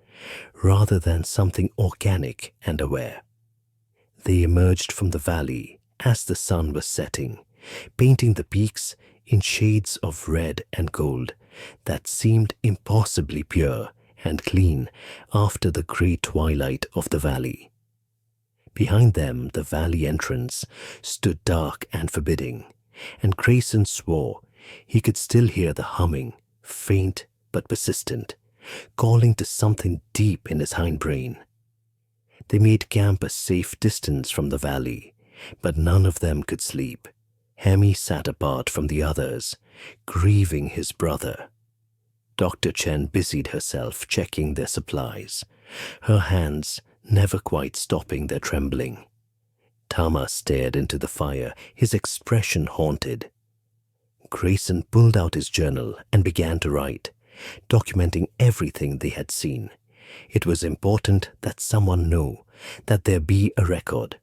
rather than something organic and aware. They emerged from the valley as the sun was setting, painting the peaks in shades of red and gold that seemed impossibly pure and clean after the grey twilight of the valley. Behind them, the valley entrance stood dark and forbidding, and Grayson swore he could still hear the humming, faint but persistent, calling to something deep in his hindbrain. They made camp a safe distance from the valley, but none of them could sleep. Hemi sat apart from the others, grieving his brother. Dr. Chen busied herself checking their supplies, her hands never quite stopping their trembling. Tama stared into the fire, his expression haunted. Grayson pulled out his journal and began to write, documenting everything they had seen. It was important that someone know, that there be a record.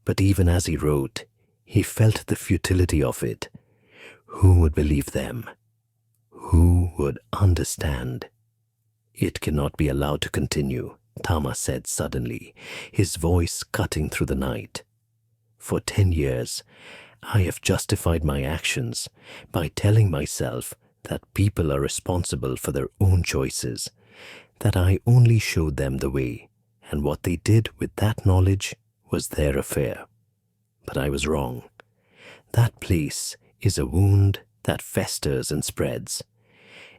But even as he wrote, he felt the futility of it. Who would believe them? Who would understand? "It cannot be allowed to continue," Tama said suddenly, his voice cutting through the night. "For 10 years, I have justified my actions by telling myself that people are responsible for their own choices, that I only showed them the way, and what they did with that knowledge was their affair. But I was wrong. That place is a wound that festers and spreads.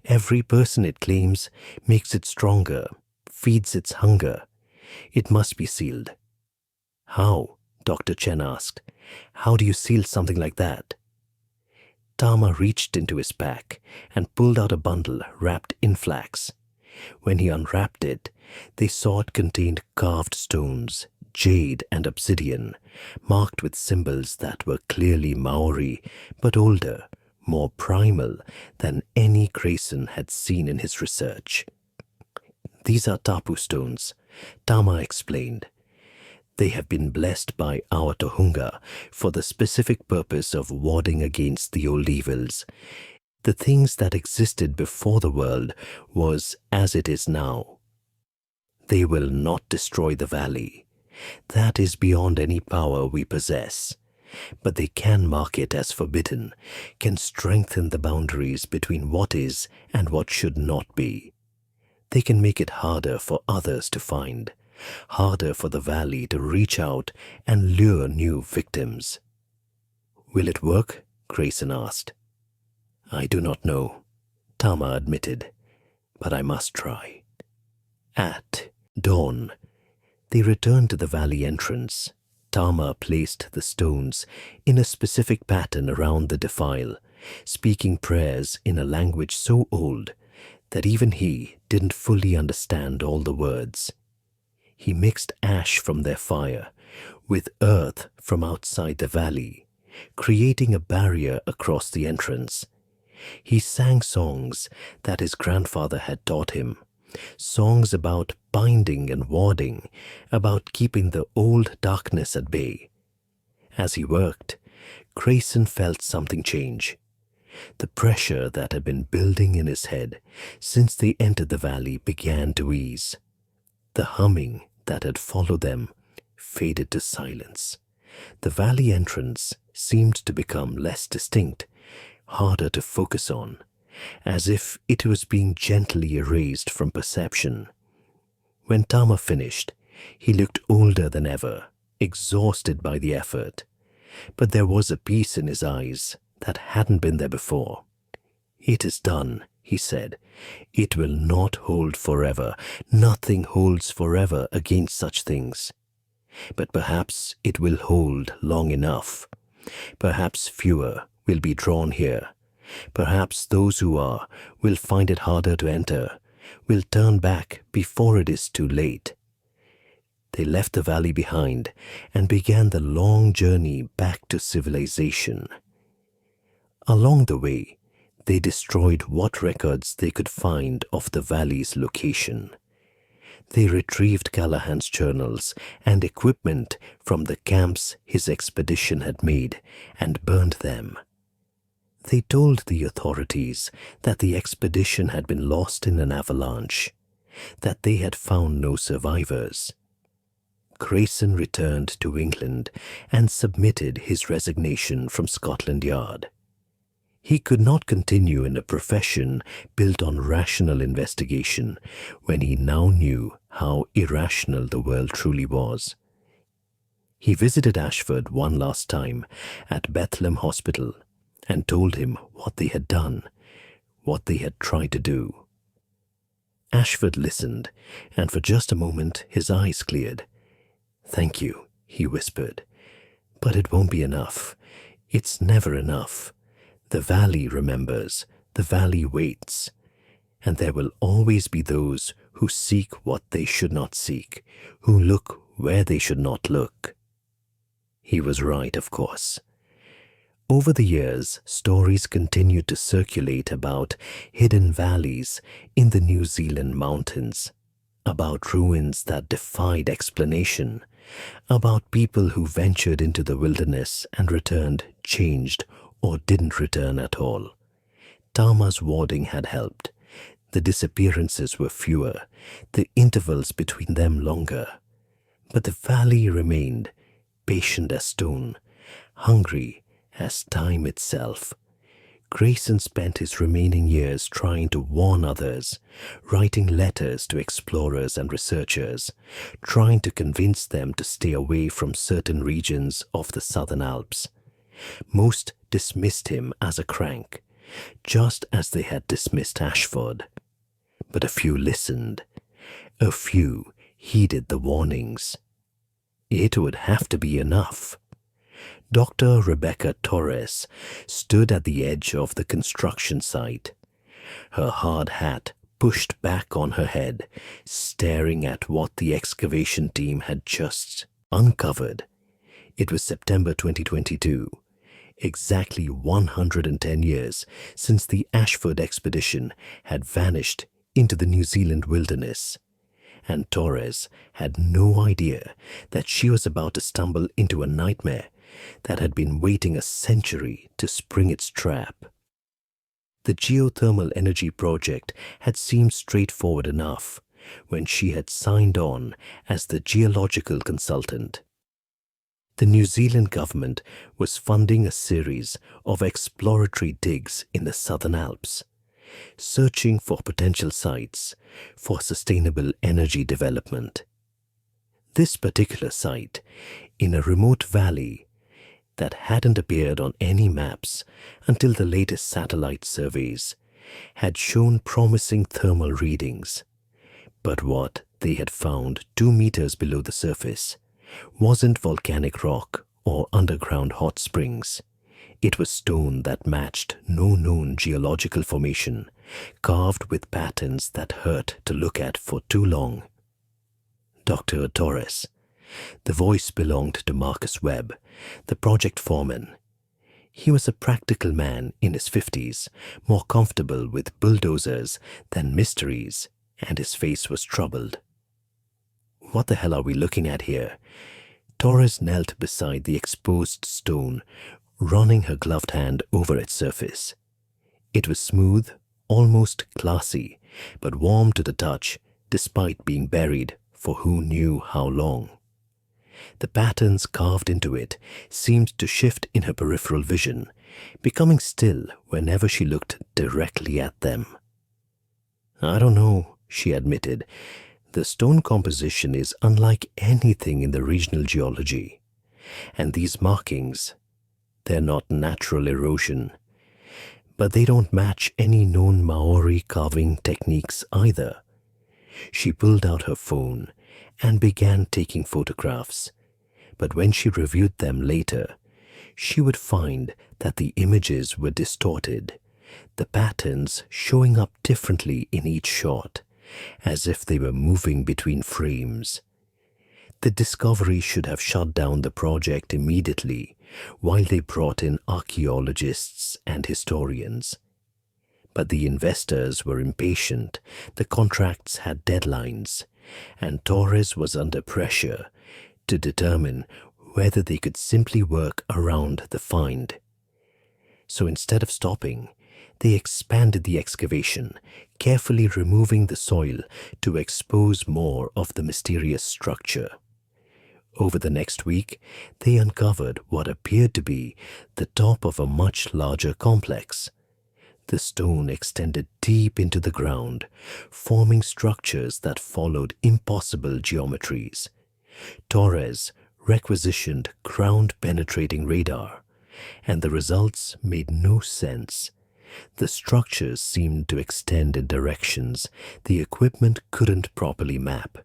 Every person it claims makes it stronger, feeds its hunger. It must be sealed." "How?" Dr. Chen asked. "How do you seal something like that?" Tama reached into his pack and pulled out a bundle wrapped in flax. When he unwrapped it, they saw it contained carved stones, jade and obsidian, marked with symbols that were clearly Maori, but older, more primal than any Grayson had seen in his research. "These are tapu stones," Tama explained. "They have been blessed by our Tohunga for the specific purpose of warding against the old evils. The things that existed before the world was as it is now. They will not destroy the valley. That is beyond any power we possess. But they can mark it as forbidden, can strengthen the boundaries between what is and what should not be. They can make it harder for others to find, harder for the valley to reach out and lure new victims." "Will it work?" Grayson asked. "I do not know," Tama admitted, "but I must try." At dawn, they returned to the valley entrance. Tama placed the stones in a specific pattern around the defile, speaking prayers in a language so old that even he didn't fully understand all the words. He mixed ash from their fire with earth from outside the valley, creating a barrier across the entrance. He sang songs that his grandfather had taught him, songs about binding and warding, about keeping the old darkness at bay. As he worked, Grayson felt something change. The pressure that had been building in his head since they entered the valley began to ease. The humming that had followed them faded to silence. The valley entrance seemed to become less distinct, harder to focus on, as if it was being gently erased from perception. When Tama finished, he looked older than ever, exhausted by the effort. But there was a peace in his eyes that hadn't been there before. "It is done," he said. "It will not hold forever. Nothing holds forever against such things. But perhaps it will hold long enough. Perhaps fewer will be drawn here. Perhaps those who are will find it harder to enter, will turn back before it is too late." They left the valley behind and began the long journey back to civilization. Along the way, they destroyed what records they could find of the valley's location. They retrieved Callahan's journals and equipment from the camps his expedition had made and burned them. They told the authorities that the expedition had been lost in an avalanche, that they had found no survivors. Grayson returned to England and submitted his resignation from Scotland Yard. He could not continue in a profession built on rational investigation when he now knew how irrational the world truly was. He visited Ashford one last time at Bethlehem Hospital and told him what they had done, what they had tried to do. Ashford listened, and for just a moment his eyes cleared. "Thank you," he whispered. "But it won't be enough. It's never enough. The valley remembers, the valley waits, and there will always be those who seek what they should not seek, who look where they should not look." He was right, of course. Over the years, stories continued to circulate about hidden valleys in the New Zealand mountains, about ruins that defied explanation, about people who ventured into the wilderness and returned changed or didn't return at all. Tama's warding had helped. The disappearances were fewer, the intervals between them longer. But the valley remained, patient as stone, hungry as time itself. Grayson spent his remaining years trying to warn others, writing letters to explorers and researchers, trying to convince them to stay away from certain regions of the Southern Alps. Most dismissed him as a crank, just as they had dismissed Ashford. But a few listened. A few heeded the warnings. It would have to be enough. Dr. Rebecca Torres stood at the edge of the construction site, her hard hat pushed back on her head, staring at what the excavation team had just uncovered. It was September 2022, exactly 110 years since the Ashford expedition had vanished into the New Zealand wilderness. And Torres had no idea that she was about to stumble into a nightmare that had been waiting a century to spring its trap. The geothermal energy project had seemed straightforward enough when she had signed on as the geological consultant. The New Zealand government was funding a series of exploratory digs in the Southern Alps, searching for potential sites for sustainable energy development. This particular site, in a remote valley that hadn't appeared on any maps until the latest satellite surveys, had shown promising thermal readings. But what they had found 2 meters below the surface wasn't volcanic rock or underground hot springs. It was stone that matched no known geological formation, carved with patterns that hurt to look at for too long. Dr. Torres. The voice belonged to Marcus Webb, the project foreman. He was a practical man in his 50s, more comfortable with bulldozers than mysteries, and his face was troubled. What the hell are we looking at here? Torres knelt beside the exposed stone, running her gloved hand over its surface. It was smooth, almost glassy, but warm to the touch, despite being buried for who knew how long. The patterns carved into it seemed to shift in her peripheral vision, becoming still whenever she looked directly at them. "I don't know," she admitted. "The stone composition is unlike anything in the regional geology. And these markings, they're not natural erosion. But they don't match any known Maori carving techniques either." She pulled out her phone and began taking photographs. But when she reviewed them later, she would find that the images were distorted, the patterns showing up differently in each shot, as if they were moving between frames. The discovery should have shut down the project immediately while they brought in archaeologists and historians. But the investors were impatient, the contracts had deadlines, and Torres was under pressure to determine whether they could simply work around the find. So instead of stopping, they expanded the excavation, carefully removing the soil to expose more of the mysterious structure. Over the next week, they uncovered what appeared to be the top of a much larger complex. The stone extended deep into the ground, forming structures that followed impossible geometries. Torres requisitioned ground-penetrating radar, and the results made no sense. The structures seemed to extend in directions the equipment couldn't properly map,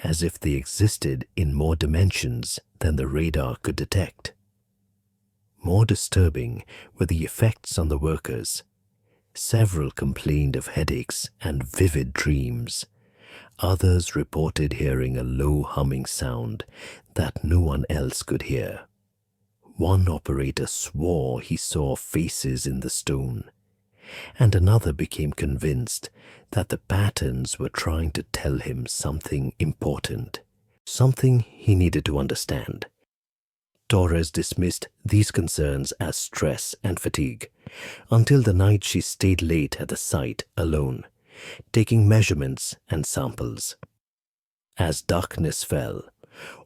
as if they existed in more dimensions than the radar could detect. More disturbing were the effects on the workers. Several complained of headaches and vivid dreams. Others reported hearing a low humming sound that no one else could hear. One operator swore he saw faces in the stone, and another became convinced that the patterns were trying to tell him something important, something he needed to understand. Torres dismissed these concerns as stress and fatigue, until the night she stayed late at the site alone, taking measurements and samples. As darkness fell,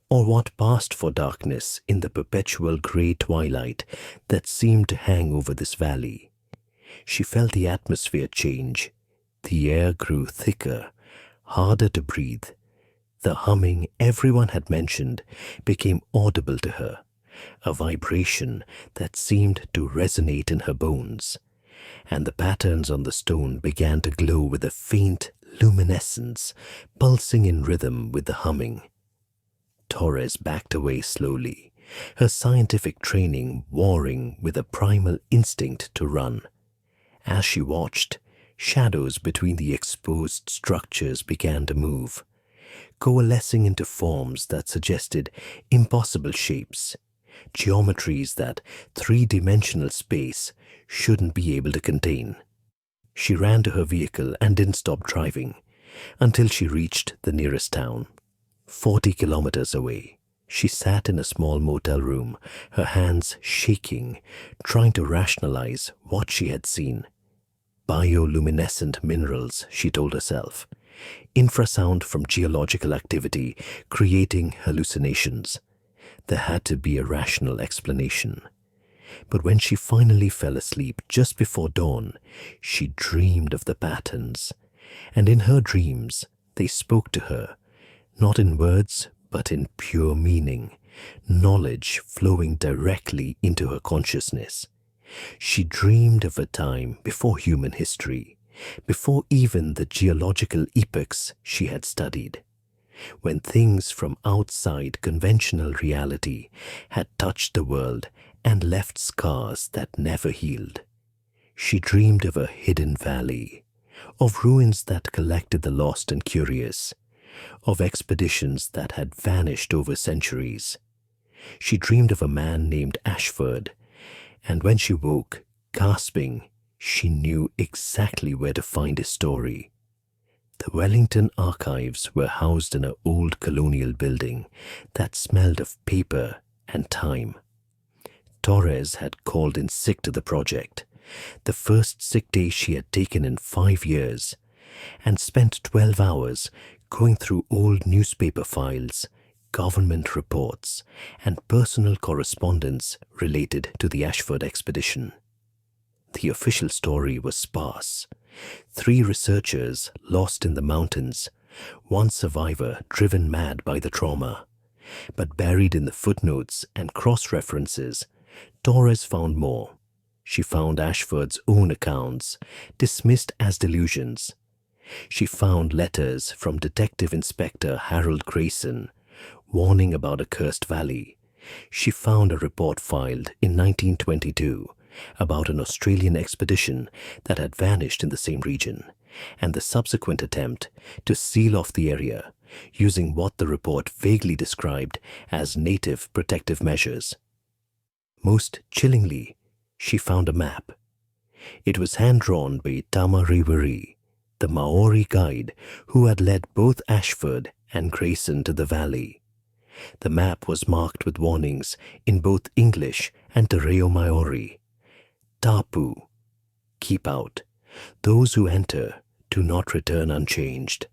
or what passed for darkness in the perpetual grey twilight that seemed to hang over this valley, she felt the atmosphere change. The air grew thicker, harder to breathe. The humming everyone had mentioned became audible to her, a vibration that seemed to resonate in her bones, and the patterns on the stone began to glow with a faint luminescence, pulsing in rhythm with the humming. Torres backed away slowly, her scientific training warring with a primal instinct to run. As she watched, shadows between the exposed structures began to move, coalescing into forms that suggested impossible shapes, geometries that three-dimensional space shouldn't be able to contain. She ran to her vehicle and didn't stop driving until she reached the nearest town. 40 kilometers away, she sat in a small motel room, her hands shaking, trying to rationalize what she had seen. Bioluminescent minerals, she told herself. Infrasound from geological activity creating hallucinations. There had to be a rational explanation. But when she finally fell asleep just before dawn, she dreamed of the patterns. And in her dreams, they spoke to her, not in words, but in pure meaning, knowledge flowing directly into her consciousness. She dreamed of a time before human history, before even the geological epochs she had studied, when things from outside conventional reality had touched the world and left scars that never healed. She dreamed of a hidden valley, of ruins that collected the lost and curious, of expeditions that had vanished over centuries. She dreamed of a man named Ashford, and when she woke, gasping, she knew exactly where to find his story. The Wellington archives were housed in an old colonial building that smelled of paper and time. Torres had called in sick to the project, the first sick day she had taken in 5 years, and spent 12 hours going through old newspaper files, government reports, and personal correspondence related to the Ashford expedition. The official story was sparse. 3 researchers lost in the mountains, 1 survivor driven mad by the trauma. But buried in the footnotes and cross-references, Torres found more. She found Ashford's own accounts, dismissed as delusions. She found letters from Detective Inspector Harold Grayson, warning about a cursed valley. She found a report filed in 1922 about an Australian expedition that had vanished in the same region, and the subsequent attempt to seal off the area using what the report vaguely described as native protective measures. Most chillingly, she found a map. It was hand-drawn by Tama Rewari, the Maori guide who had led both Ashford and Grayson to the valley. The map was marked with warnings in both English and Te Reo Maori. Tapu, keep out. Those who enter do not return unchanged.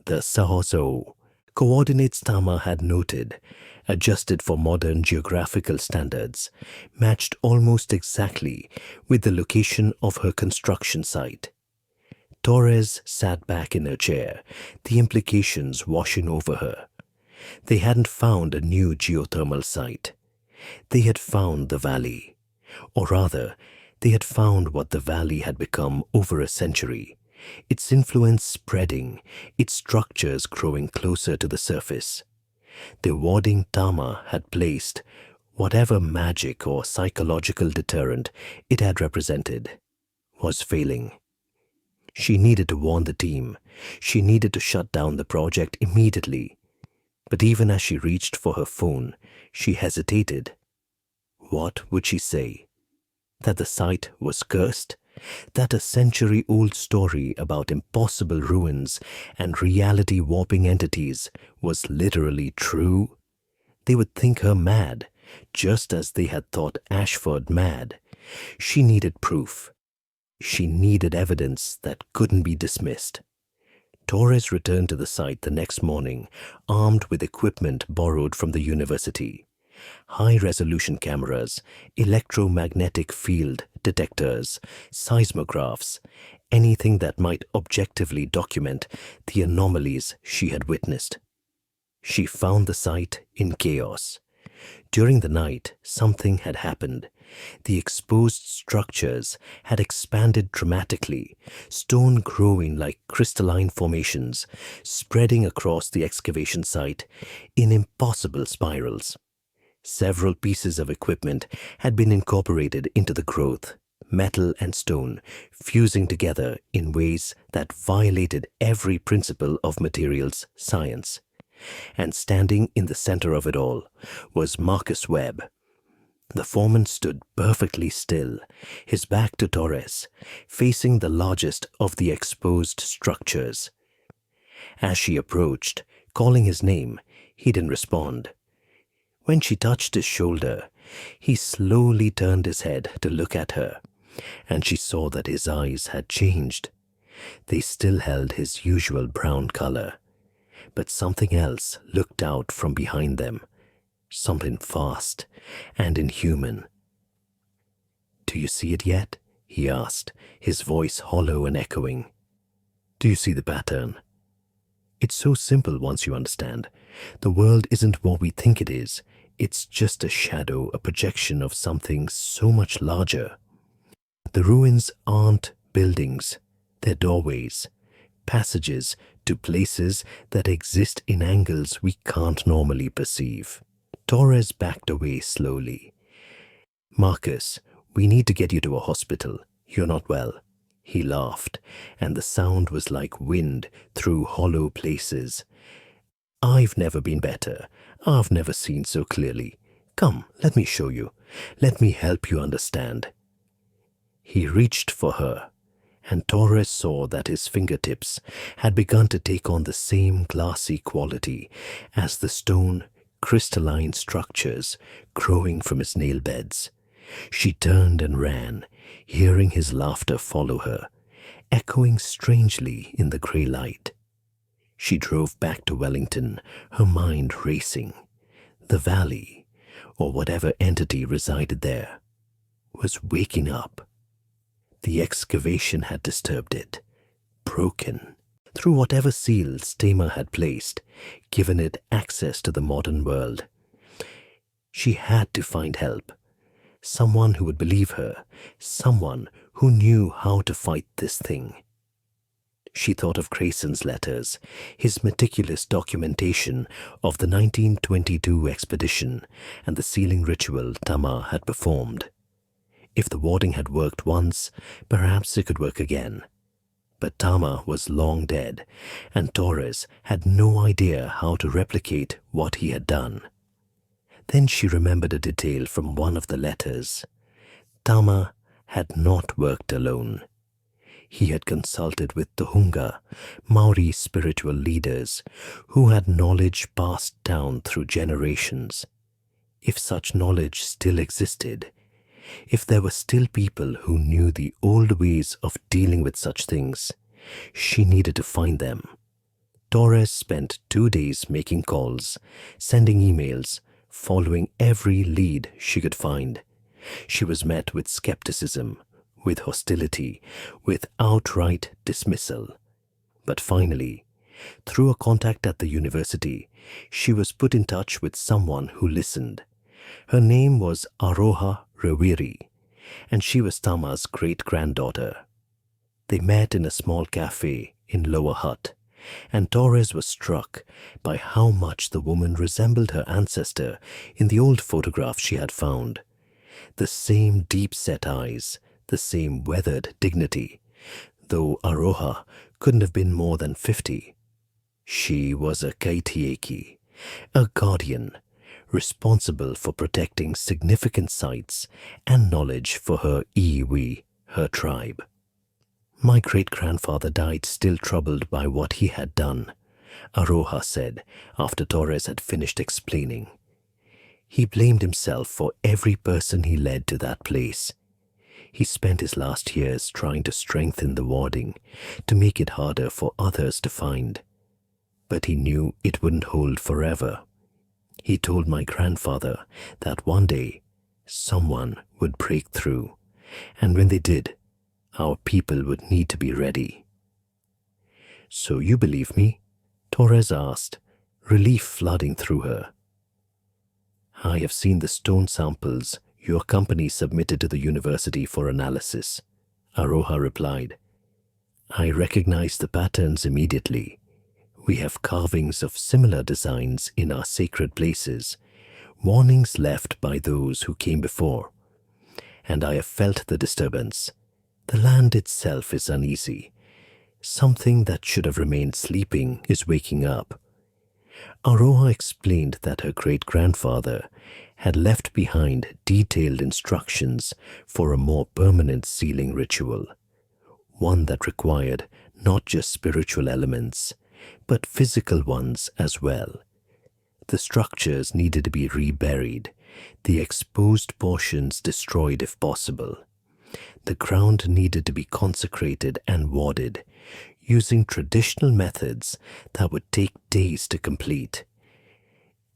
The Sahoso, coordinates Tama had noted, adjusted for modern geographical standards, matched almost exactly with the location of her construction site. Torres sat back in her chair, the implications washing over her. They hadn't found a new geothermal site. They had found the valley. Or rather, they had found what the valley had become over a century, its influence spreading, its structures growing closer to the surface. The warding Tama had placed, whatever magic or psychological deterrent it had represented, was failing. She needed to warn the team. She needed to shut down the project immediately. But even as she reached for her phone, she hesitated. What would she say? That the site was cursed? That a century-old story about impossible ruins and reality-warping entities was literally true? They would think her mad, just as they had thought Ashford mad. She needed proof. She needed evidence that couldn't be dismissed. Torres returned to the site the next morning, armed with equipment borrowed from the university. High-resolution cameras, electromagnetic field detectors, seismographs, anything that might objectively document the anomalies she had witnessed. She found the site in chaos. During the night, something had happened. The exposed structures had expanded dramatically, stone growing like crystalline formations, spreading across the excavation site in impossible spirals. Several pieces of equipment had been incorporated into the growth, metal and stone fusing together in ways that violated every principle of materials science. And standing in the center of it all was Marcus Webb. The foreman stood perfectly still, his back to Torres, facing the largest of the exposed structures. As she approached, calling his name, he didn't respond. When she touched his shoulder, he slowly turned his head to look at her, and she saw that his eyes had changed. They still held his usual brown color, but something else looked out from behind them, something fast and inhuman. "Do you see it yet?" he asked, his voice hollow and echoing. "Do you see the pattern? It's so simple once you understand. The world isn't what we think it is. It's just a shadow, a projection of something so much larger. The ruins aren't buildings, they're doorways, passages to places that exist in angles we can't normally perceive." Torres backed away slowly. "Marcus, we need to get you to a hospital. You're not well." He laughed, and the sound was like wind through hollow places. I've never been better. I've never seen so clearly. Come, let me show you. Let me help you understand. He reached for her, and Torres saw that his fingertips had begun to take on the same glassy quality as the stone, crystalline structures growing from his nail beds. She turned and ran, hearing his laughter follow her, echoing strangely in the grey light. She drove back to Wellington, her mind racing. The valley, or whatever entity resided there, was waking up. The excavation had disturbed it, broken, through whatever seals Tamer had placed, given it access to the modern world. She had to find help. Someone who would believe her, someone who knew how to fight this thing. She thought of Grayson's letters, his meticulous documentation of the 1922 expedition and the sealing ritual Tamar had performed. If the warding had worked once, perhaps it could work again. But Tamar was long dead, and Torres had no idea how to replicate what he had done. Then she remembered a detail from one of the letters. Tamar had not worked alone. He had consulted with the Hunga, Maori spiritual leaders, who had knowledge passed down through generations. If such knowledge still existed, if there were still people who knew the old ways of dealing with such things, she needed to find them. Torres spent 2 days making calls, sending emails, following every lead she could find. She was met with skepticism, with hostility, with outright dismissal. But finally, through a contact at the university, she was put in touch with someone who listened. Her name was Aroha Rewiri, and she was Tamar's great-granddaughter. They met in a small cafe in Lower Hutt, and Torres was struck by how much the woman resembled her ancestor in the old photograph she had found. The same deep-set eyes, the same weathered dignity, though Aroha couldn't have been more than 50. She was a kaitieki, a guardian, responsible for protecting significant sites and knowledge for her iwi, her tribe. My great-grandfather died still troubled by what he had done, Aroha said after Torres had finished explaining. He blamed himself for every person he led to that place. He spent his last years trying to strengthen the warding, to make it harder for others to find. But he knew it wouldn't hold forever. He told my grandfather that one day someone would break through, and when they did, our people would need to be ready. So you believe me? Torres asked, relief flooding through her. I have seen the stone samples your company submitted to the university for analysis, Aroha replied. I recognize the patterns immediately. We have carvings of similar designs in our sacred places, warnings left by those who came before. And I have felt the disturbance. The land itself is uneasy. Something that should have remained sleeping is waking up. Aroha explained that her great-grandfather had left behind detailed instructions for a more permanent sealing ritual, one that required not just spiritual elements, but physical ones as well. The structures needed to be reburied, the exposed portions destroyed if possible. The ground needed to be consecrated and warded, using traditional methods that would take days to complete.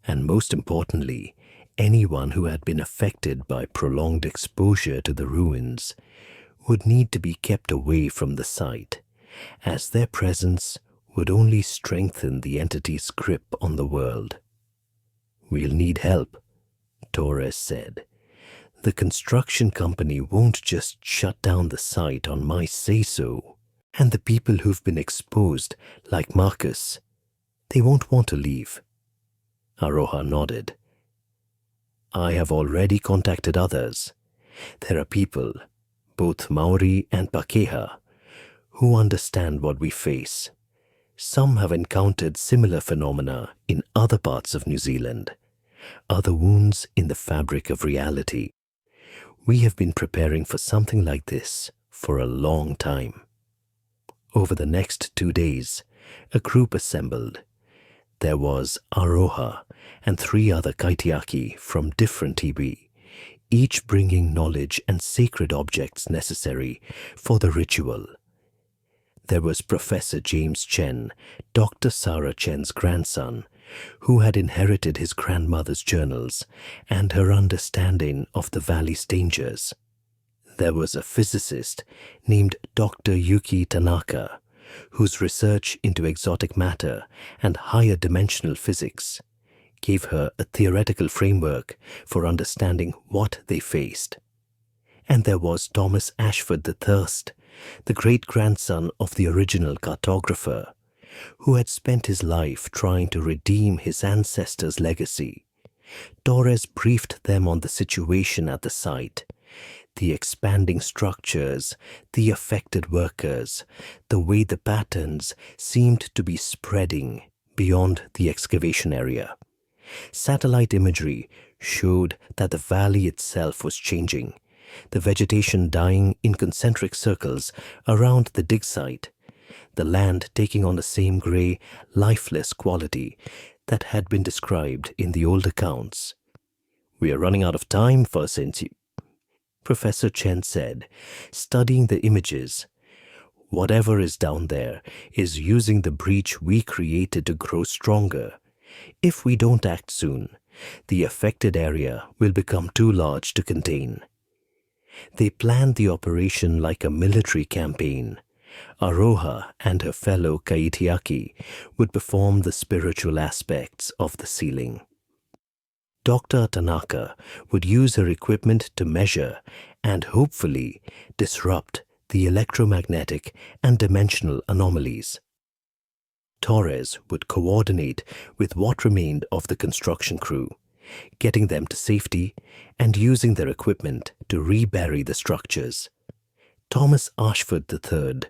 And most importantly, anyone who had been affected by prolonged exposure to the ruins would need to be kept away from the site, as their presence would only strengthen the entity's grip on the world. We'll need help, Torres said. The construction company won't just shut down the site on my say-so. And the people who've been exposed, like Marcus, they won't want to leave. Aroha nodded. I have already contacted others. There are people, both Maori and Pakeha, who understand what we face. Some have encountered similar phenomena in other parts of New Zealand, other wounds in the fabric of reality. We have been preparing for something like this for a long time. Over the next 2 days, a group assembled. There was Aroha and 3 other Kaitiaki from different iwi, each bringing knowledge and sacred objects necessary for the ritual. There was Professor James Chen, Dr. Sarah Chen's grandson, who had inherited his grandmother's journals and her understanding of the valley's dangers. There was a physicist named Dr. Yuki Tanaka, whose research into exotic matter and higher dimensional physics gave her a theoretical framework for understanding what they faced. And there was Thomas Ashford the Thirst, the great-grandson of the original cartographer, who had spent his life trying to redeem his ancestors' legacy. Torres briefed them on the situation at the site, the expanding structures, the affected workers, the way the patterns seemed to be spreading beyond the excavation area. Satellite imagery showed that the valley itself was changing, the vegetation dying in concentric circles around the dig site, the land taking on the same grey, lifeless quality that had been described in the old accounts. "We are running out of time, Fersensi," Professor Chen said, studying the images. "Whatever is down there is using the breach we created to grow stronger. If we don't act soon, the affected area will become too large to contain." They planned the operation like a military campaign. Aroha and her fellow Kaitiaki would perform the spiritual aspects of the sealing. Dr. Tanaka would use her equipment to measure and hopefully disrupt the electromagnetic and dimensional anomalies. Torres would coordinate with what remained of the construction crew, getting them to safety and using their equipment to rebury the structures. Thomas Ashford III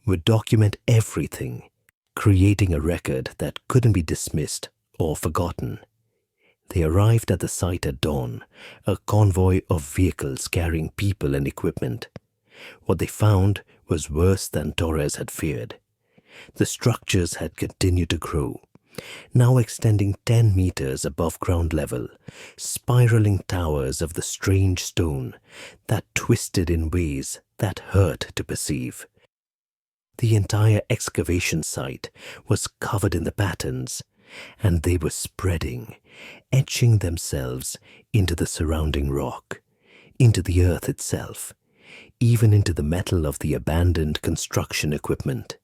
would document everything, creating a record that couldn't be dismissed or forgotten. They arrived at the site at dawn, a convoy of vehicles carrying people and equipment. What they found was worse than Torres had feared. The structures had continued to grow, now extending 10 meters above ground level, spiraling towers of the strange stone that twisted in ways that hurt to perceive. The entire excavation site was covered in the patterns, and they were spreading, etching themselves into the surrounding rock, into the earth itself, even into the metal of the abandoned construction equipment.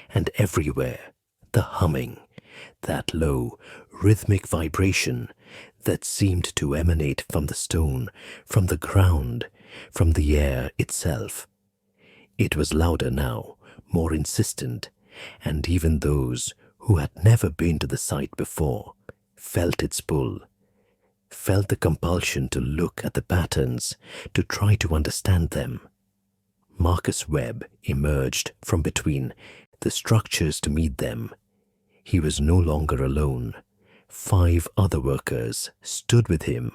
And everywhere, the humming, that low, rhythmic vibration that seemed to emanate from the stone, from the ground, from the air itself. It was louder now, more insistent, and even those who had never been to the site before felt its pull, felt the compulsion to look at the patterns, to try to understand them. Marcus Webb emerged from between the structures to meet them. He was no longer alone. 5 other workers stood with him,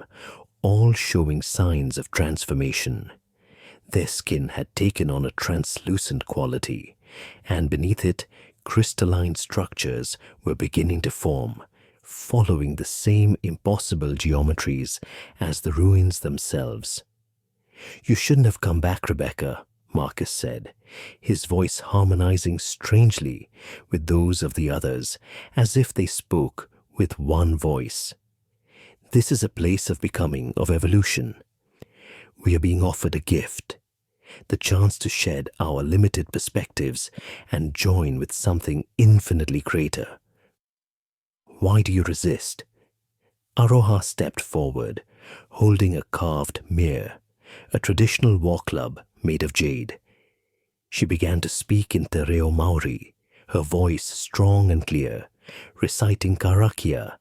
all showing signs of transformation. Their skin had taken on a translucent quality, and beneath it, crystalline structures were beginning to form, following the same impossible geometries as the ruins themselves. "You shouldn't have come back, Rebecca," Marcus said, his voice harmonizing strangely with those of the others, as if they spoke with one voice. "This is a place of becoming, of evolution. We are being offered a gift, the chance to shed our limited perspectives and join with something infinitely greater. Why do you resist?" Aroha stepped forward, holding a carved mirror, a traditional war club made of jade. She began to speak in Te Reo Maori, her voice strong and clear, reciting karakia,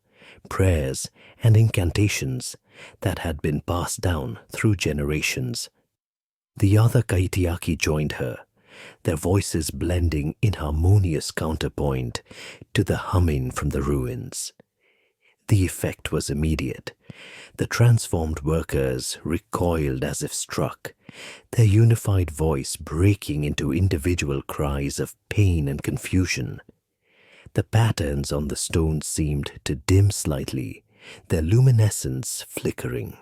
prayers and incantations that had been passed down through generations. The other Kaitiaki joined her, their voices blending in harmonious counterpoint to the humming from the ruins. The effect was immediate. The transformed workers recoiled as if struck, their unified voice breaking into individual cries of pain and confusion. The patterns on the stone seemed to dim slightly, their luminescence flickering.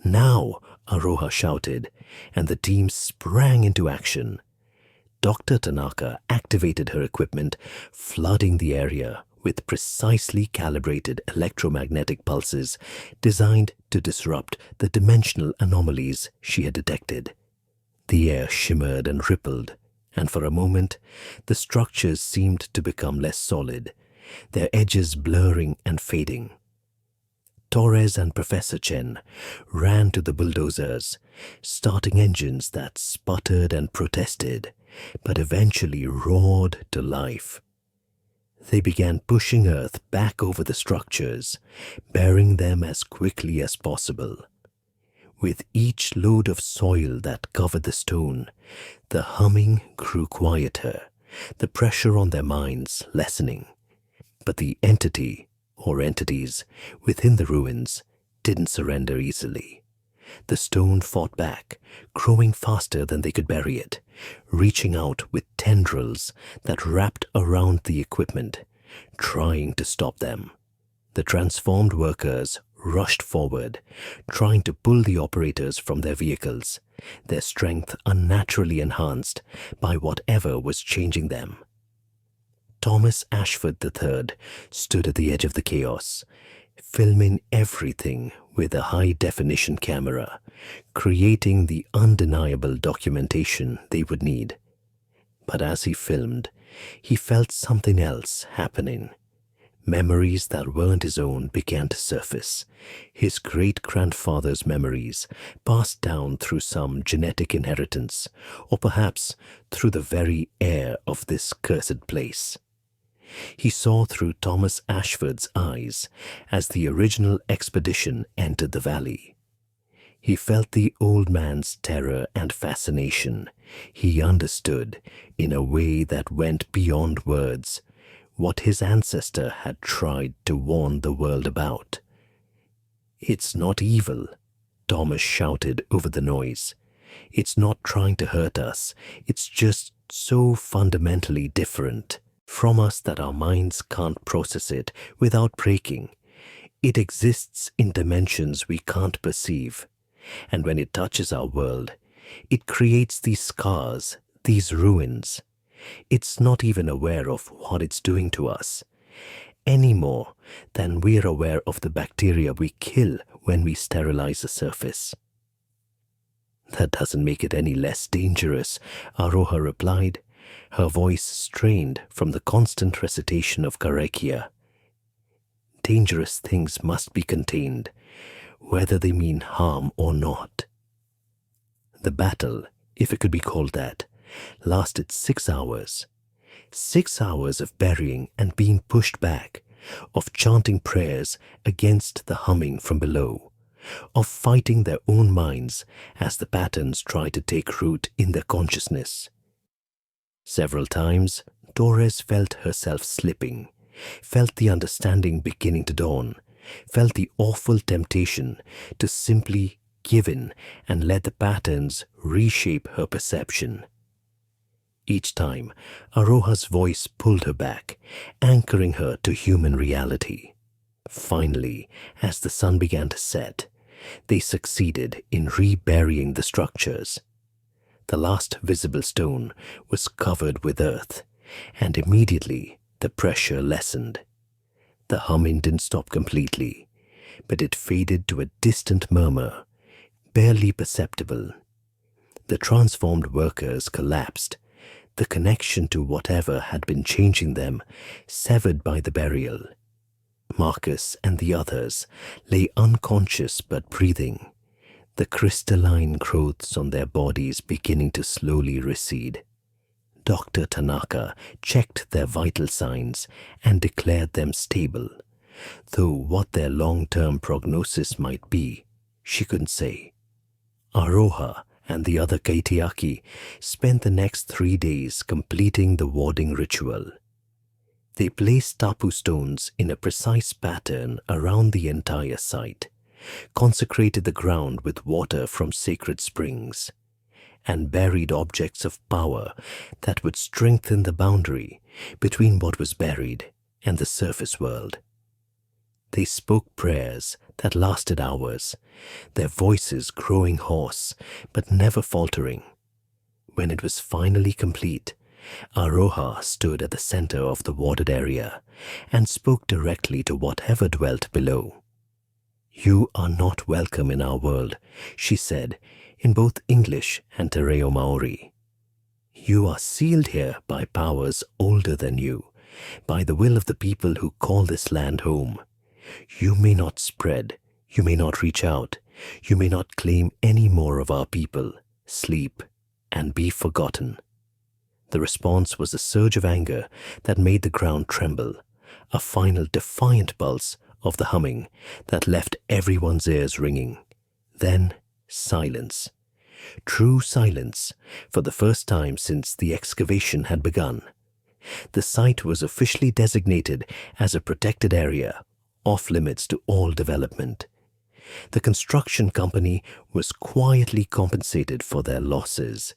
"Now!" Aroha shouted, and the team sprang into action. Dr. Tanaka activated her equipment, flooding the area with precisely calibrated electromagnetic pulses designed to disrupt the dimensional anomalies she had detected. The air shimmered and rippled, and for a moment the structures seemed to become less solid, their edges blurring and fading. Torres and Professor Chen ran to the bulldozers, starting engines that sputtered and protested, but eventually roared to life. They began pushing earth back over the structures, burying them as quickly as possible. With each load of soil that covered the stone, the humming grew quieter, the pressure on their minds lessening. But the entity, or entities, within the ruins didn't surrender easily. The stone fought back, growing faster than they could bury it, reaching out with tendrils that wrapped around the equipment, trying to stop them. The transformed workers rushed forward, trying to pull the operators from their vehicles, their strength unnaturally enhanced by whatever was changing them. Thomas Ashford III stood at the edge of the chaos, filming everything with a high-definition camera, creating the undeniable documentation they would need. But as he filmed, he felt something else happening. Memories that weren't his own began to surface, his great-grandfather's memories, passed down through some genetic inheritance, or perhaps through the very air of this cursed place. He saw through Thomas Ashford's eyes as the original expedition entered the valley. He felt the old man's terror and fascination. He understood, in a way that went beyond words, what his ancestor had tried to warn the world about. "It's not evil," Thomas shouted over the noise. "It's not trying to hurt us. It's just so fundamentally different from us that our minds can't process it without breaking. It exists in dimensions we can't perceive, and when it touches our world, it creates these scars, these ruins. It's not even aware of what it's doing to us, any more than we're aware of the bacteria we kill when we sterilize a surface." "That doesn't make it any less dangerous," Aroha replied, her voice strained from the constant recitation of Karakia. "Dangerous things must be contained, whether they mean harm or not." The battle, if it could be called that, lasted 6 hours. 6 hours of burying and being pushed back, of chanting prayers against the humming from below, of fighting their own minds as the patterns tried to take root in their consciousness. Several times, Torres felt herself slipping, felt the understanding beginning to dawn, felt the awful temptation to simply give in and let the patterns reshape her perception. Each time, Aroha's voice pulled her back, anchoring her to human reality. Finally, as the sun began to set, they succeeded in reburying the structures. The last visible stone was covered with earth, and immediately the pressure lessened. The humming didn't stop completely, but it faded to a distant murmur, barely perceptible. The transformed workers collapsed, the connection to whatever had been changing them severed by the burial. Marcus and the others lay unconscious but breathing, the crystalline growths on their bodies beginning to slowly recede. Dr. Tanaka checked their vital signs and declared them stable, though what their long-term prognosis might be, she couldn't say. Aroha, and the other Kaitiaki spent the next 3 days completing the warding ritual. They placed tapu stones in a precise pattern around the entire site, consecrated the ground with water from sacred springs, and buried objects of power that would strengthen the boundary between what was buried and the surface world. They spoke prayers that lasted hours, their voices growing hoarse but never faltering. When it was finally complete, Aroha stood at the center of the warded area and spoke directly to whatever dwelt below. "You are not welcome in our world," she said in both English and Te Reo Maori. "You are sealed here by powers older than you, by the will of the people who call this land home. You may not spread, you may not reach out, you may not claim any more of our people, sleep, and be forgotten." The response was a surge of anger that made the ground tremble, a final defiant pulse of the humming that left everyone's ears ringing. Then silence. True silence for the first time since the excavation had begun. The site was officially designated as a protected area, off limits to all development. The construction company was quietly compensated for their losses,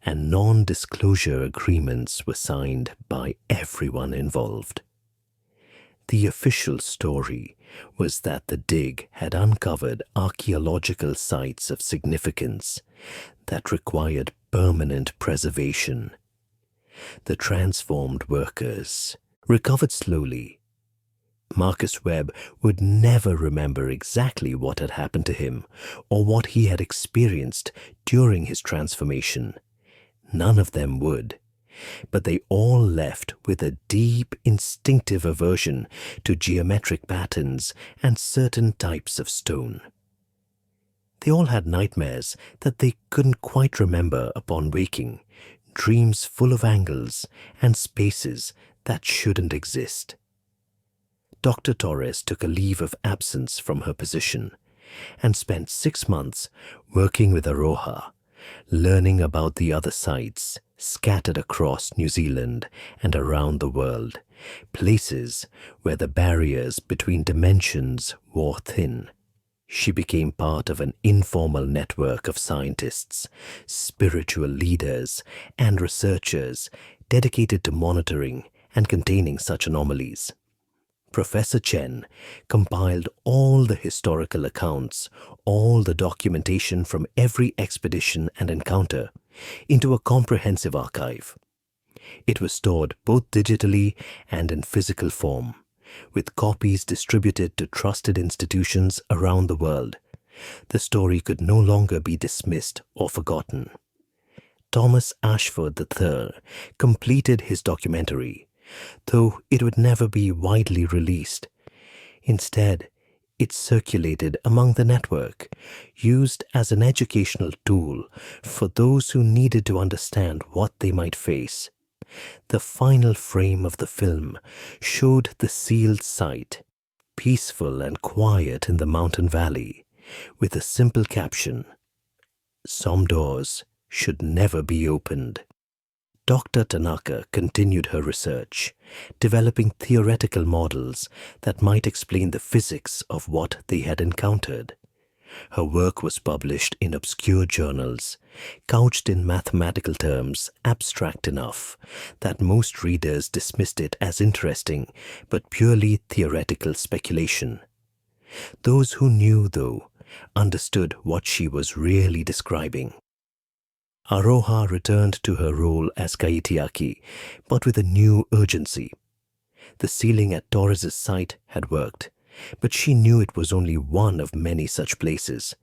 and non-disclosure agreements were signed by everyone involved. The official story was that the dig had uncovered archaeological sites of significance that required permanent preservation. The transformed workers recovered slowly. Marcus Webb would never remember exactly what had happened to him or what he had experienced during his transformation. None of them would. But they all left with a deep instinctive aversion to geometric patterns and certain types of stone. They all had nightmares that they couldn't quite remember upon waking, dreams full of angles and spaces that shouldn't exist. Dr. Torres took a leave of absence from her position and spent 6 months working with Aroha, learning about the other sites scattered across New Zealand and around the world, places where the barriers between dimensions wore thin. She became part of an informal network of scientists, spiritual leaders, and researchers dedicated to monitoring and containing such anomalies. Professor Chen compiled all the historical accounts, all the documentation from every expedition and encounter into a comprehensive archive. It was stored both digitally and in physical form, with copies distributed to trusted institutions around the world. The story could no longer be dismissed or forgotten. Thomas Ashford III completed his documentary, though it would never be widely released. Instead, it circulated among the network, used as an educational tool for those who needed to understand what they might face. The final frame of the film showed the sealed site, peaceful and quiet in the mountain valley, with a simple caption: "Some doors should never be opened." Dr. Tanaka continued her research, developing theoretical models that might explain the physics of what they had encountered. Her work was published in obscure journals, couched in mathematical terms abstract enough that most readers dismissed it as interesting but purely theoretical speculation. Those who knew, though, understood what she was really describing. Aroha returned to her role as Kaitiaki, but with a new urgency. The ceiling at Torres's site had worked, but she knew it was only one of many such places.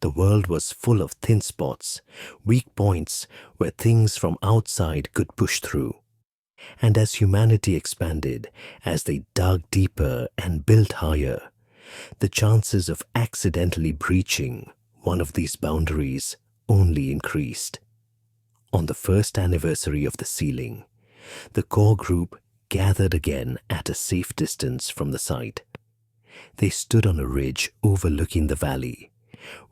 The world was full of thin spots, weak points where things from outside could push through. And as humanity expanded, as they dug deeper and built higher, the chances of accidentally breaching one of these boundaries only increased. On the first anniversary of the sealing, the core group gathered again at a safe distance from the site. They stood on a ridge overlooking the valley,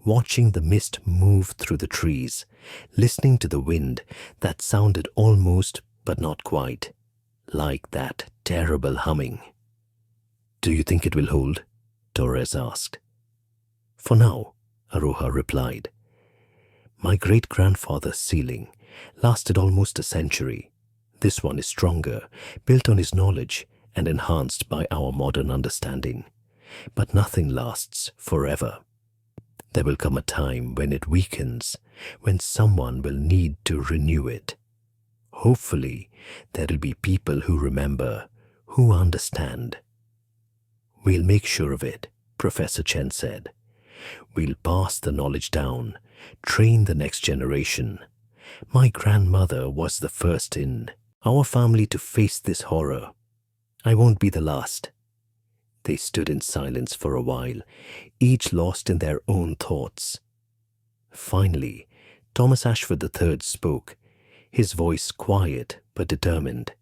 watching the mist move through the trees, listening to the wind that sounded almost, but not quite, like that terrible humming. "Do you think it will hold?" Torres asked. "For now," Aroha replied. "My great-grandfather's ceiling lasted almost a century. This one is stronger, built on his knowledge and enhanced by our modern understanding. But nothing lasts forever. There will come a time when it weakens, when someone will need to renew it. Hopefully, there will be people who remember, who understand." "We'll make sure of it," Professor Chen said. "We'll pass the knowledge down, train the next generation. My grandmother was the first in our family to face this horror. I won't be the last." They stood in silence for a while, each lost in their own thoughts. Finally, Thomas Ashford III spoke, his voice quiet but determined.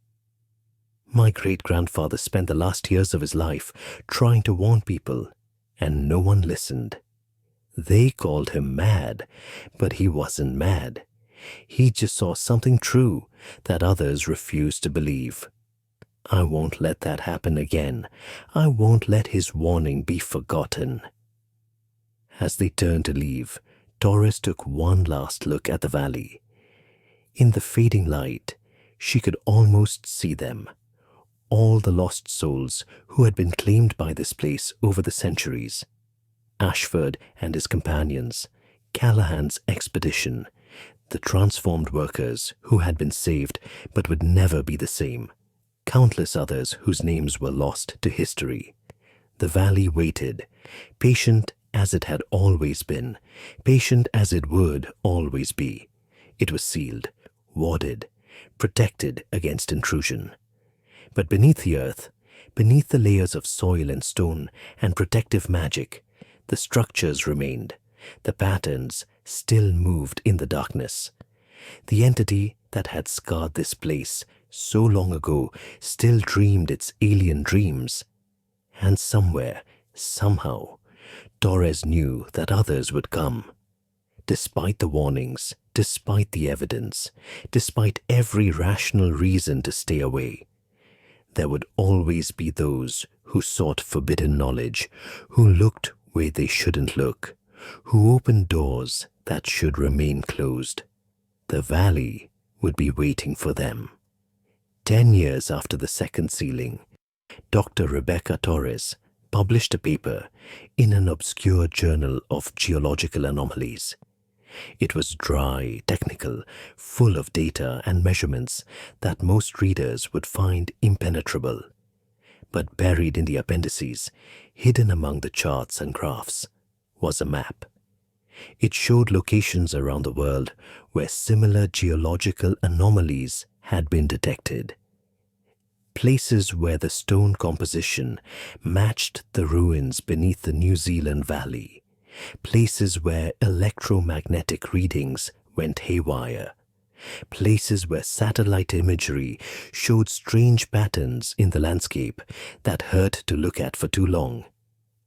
"My great-grandfather spent the last years of his life trying to warn people, and no one listened. They called him mad, but he wasn't mad. He just saw something true that others refused to believe. I won't let that happen again. I won't let his warning be forgotten." As they turned to leave, Torres took one last look at the valley. In the fading light, she could almost see them. All the lost souls who had been claimed by this place over the centuries. Ashford and his companions, Callahan's expedition, the transformed workers who had been saved but would never be the same, countless others whose names were lost to history. The valley waited, patient as it had always been, patient as it would always be. It was sealed, warded, protected against intrusion. But beneath the earth, beneath the layers of soil and stone and protective magic, the structures remained. The patterns still moved in the darkness. The entity that had scarred this place so long ago still dreamed its alien dreams. And somewhere, somehow, Torres knew that others would come. Despite the warnings, despite the evidence, despite every rational reason to stay away, there would always be those who sought forbidden knowledge, who looked where they shouldn't look, who opened doors that should remain closed. The valley would be waiting for them. 10 years after the second sealing, Dr. Rebecca Torres published a paper in an obscure journal of geological anomalies. It was dry, technical, full of data and measurements that most readers would find impenetrable. But buried in the appendices, hidden among the charts and graphs, was a map. It showed locations around the world where similar geological anomalies had been detected. Places where the stone composition matched the ruins beneath the New Zealand Valley. Places where electromagnetic readings went haywire. Places where satellite imagery showed strange patterns in the landscape that hurt to look at for too long.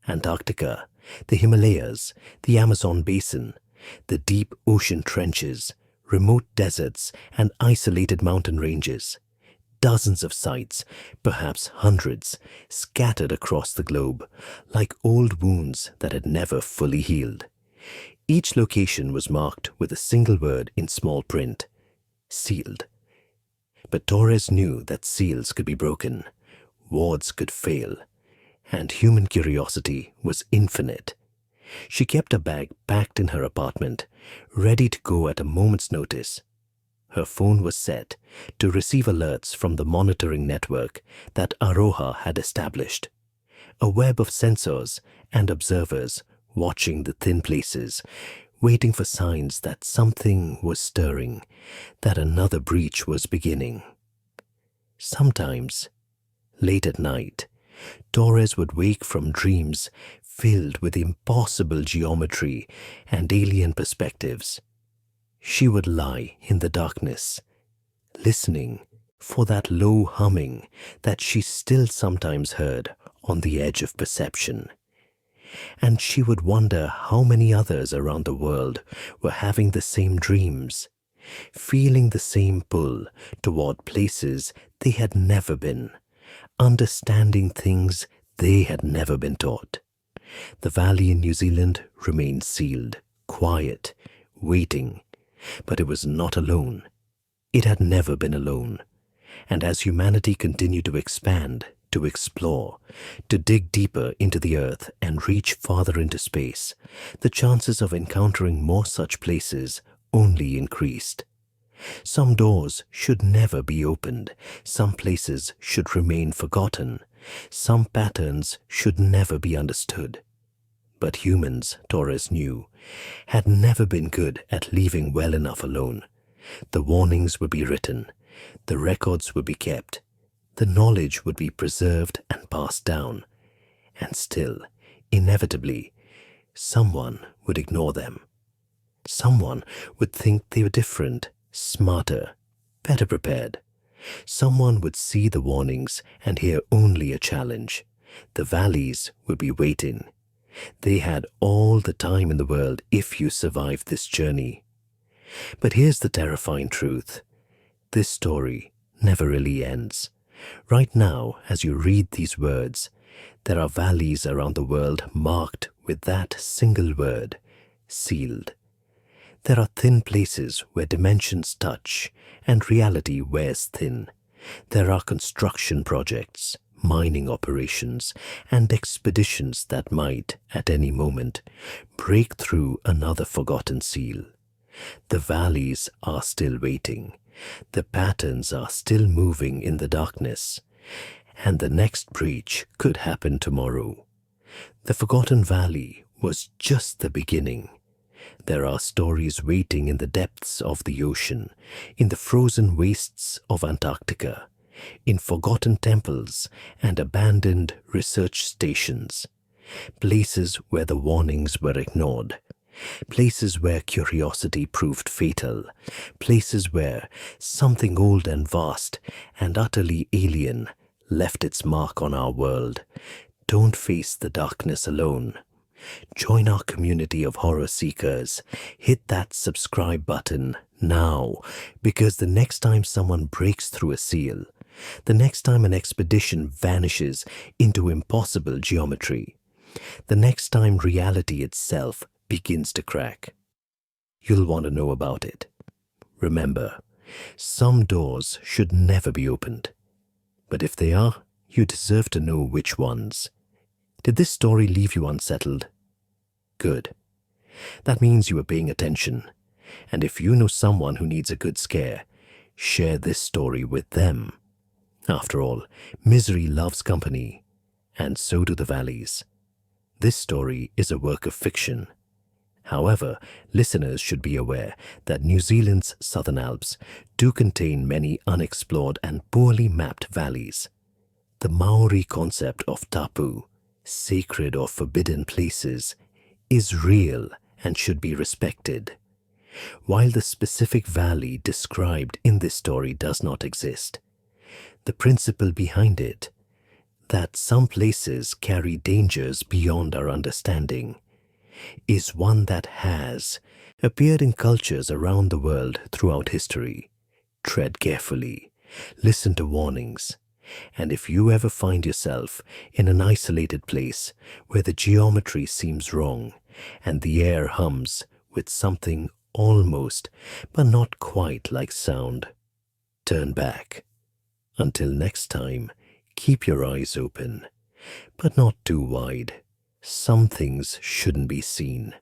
Antarctica, the Himalayas, the Amazon basin, the deep ocean trenches, remote deserts, and isolated mountain ranges. Dozens of sites, perhaps hundreds, scattered across the globe, like old wounds that had never fully healed. Each location was marked with a single word in small print: sealed. But Torres knew that seals could be broken, wards could fail, and human curiosity was infinite. She kept a bag packed in her apartment, ready to go at a moment's notice. Her phone was set to receive alerts from the monitoring network that Aroha had established. A web of sensors and observers watching the thin places, waiting for signs that something was stirring, that another breach was beginning. Sometimes, late at night, Torres would wake from dreams filled with impossible geometry and alien perspectives. She would lie in the darkness, listening for that low humming that she still sometimes heard on the edge of perception. And she would wonder how many others around the world were having the same dreams, feeling the same pull toward places they had never been, understanding things they had never been taught. The valley in New Zealand remained sealed, quiet, waiting, but it was not alone. It had never been alone. And as humanity continued to expand, to explore, to dig deeper into the earth and reach farther into space, the chances of encountering more such places only increased. Some doors should never be opened, some places should remain forgotten, some patterns should never be understood. But humans, Torres knew, had never been good at leaving well enough alone. The warnings would be written, the records would be kept, the knowledge would be preserved and passed down, and still, inevitably, someone would ignore them. Someone would think they were different, smarter, better prepared. Someone would see the warnings and hear only a challenge. The valleys would be waiting. They had all the time in the world if you survived this journey. But here's the terrifying truth. This story never really ends. Right now, as you read these words, there are valleys around the world marked with that single word, sealed. There are thin places where dimensions touch and reality wears thin. There are construction projects, mining operations, and expeditions that might, at any moment, break through another forgotten seal. The valleys are still waiting. The patterns are still moving in the darkness. And the next breach could happen tomorrow. The Forgotten Valley was just the beginning. There are stories waiting in the depths of the ocean, in the frozen wastes of Antarctica, in forgotten temples and abandoned research stations, places where the warnings were ignored, places where curiosity proved fatal, places where something old and vast and utterly alien left its mark on our world. Don't face the darkness alone. Join our community of horror seekers. Hit that subscribe button now, because the next time someone breaks through a seal, the next time an expedition vanishes into impossible geometry, the next time reality itself begins to crack, you'll want to know about it. Remember, some doors should never be opened. But if they are, you deserve to know which ones. Did this story leave you unsettled? Good. That means you are paying attention. And if you know someone who needs a good scare, share this story with them. After all, misery loves company, and so do the valleys. This story is a work of fiction. However, listeners should be aware that New Zealand's Southern Alps do contain many unexplored and poorly mapped valleys. The Maori concept of tapu, sacred or forbidden places, is real and should be respected. While the specific valley described in this story does not exist, the principle behind it, that some places carry dangers beyond our understanding, is one that has appeared in cultures around the world throughout history. Tread carefully, listen to warnings, and if you ever find yourself in an isolated place where the geometry seems wrong and the air hums with something almost but not quite like sound, turn back. Until next time, keep your eyes open, but not too wide. Some things shouldn't be seen.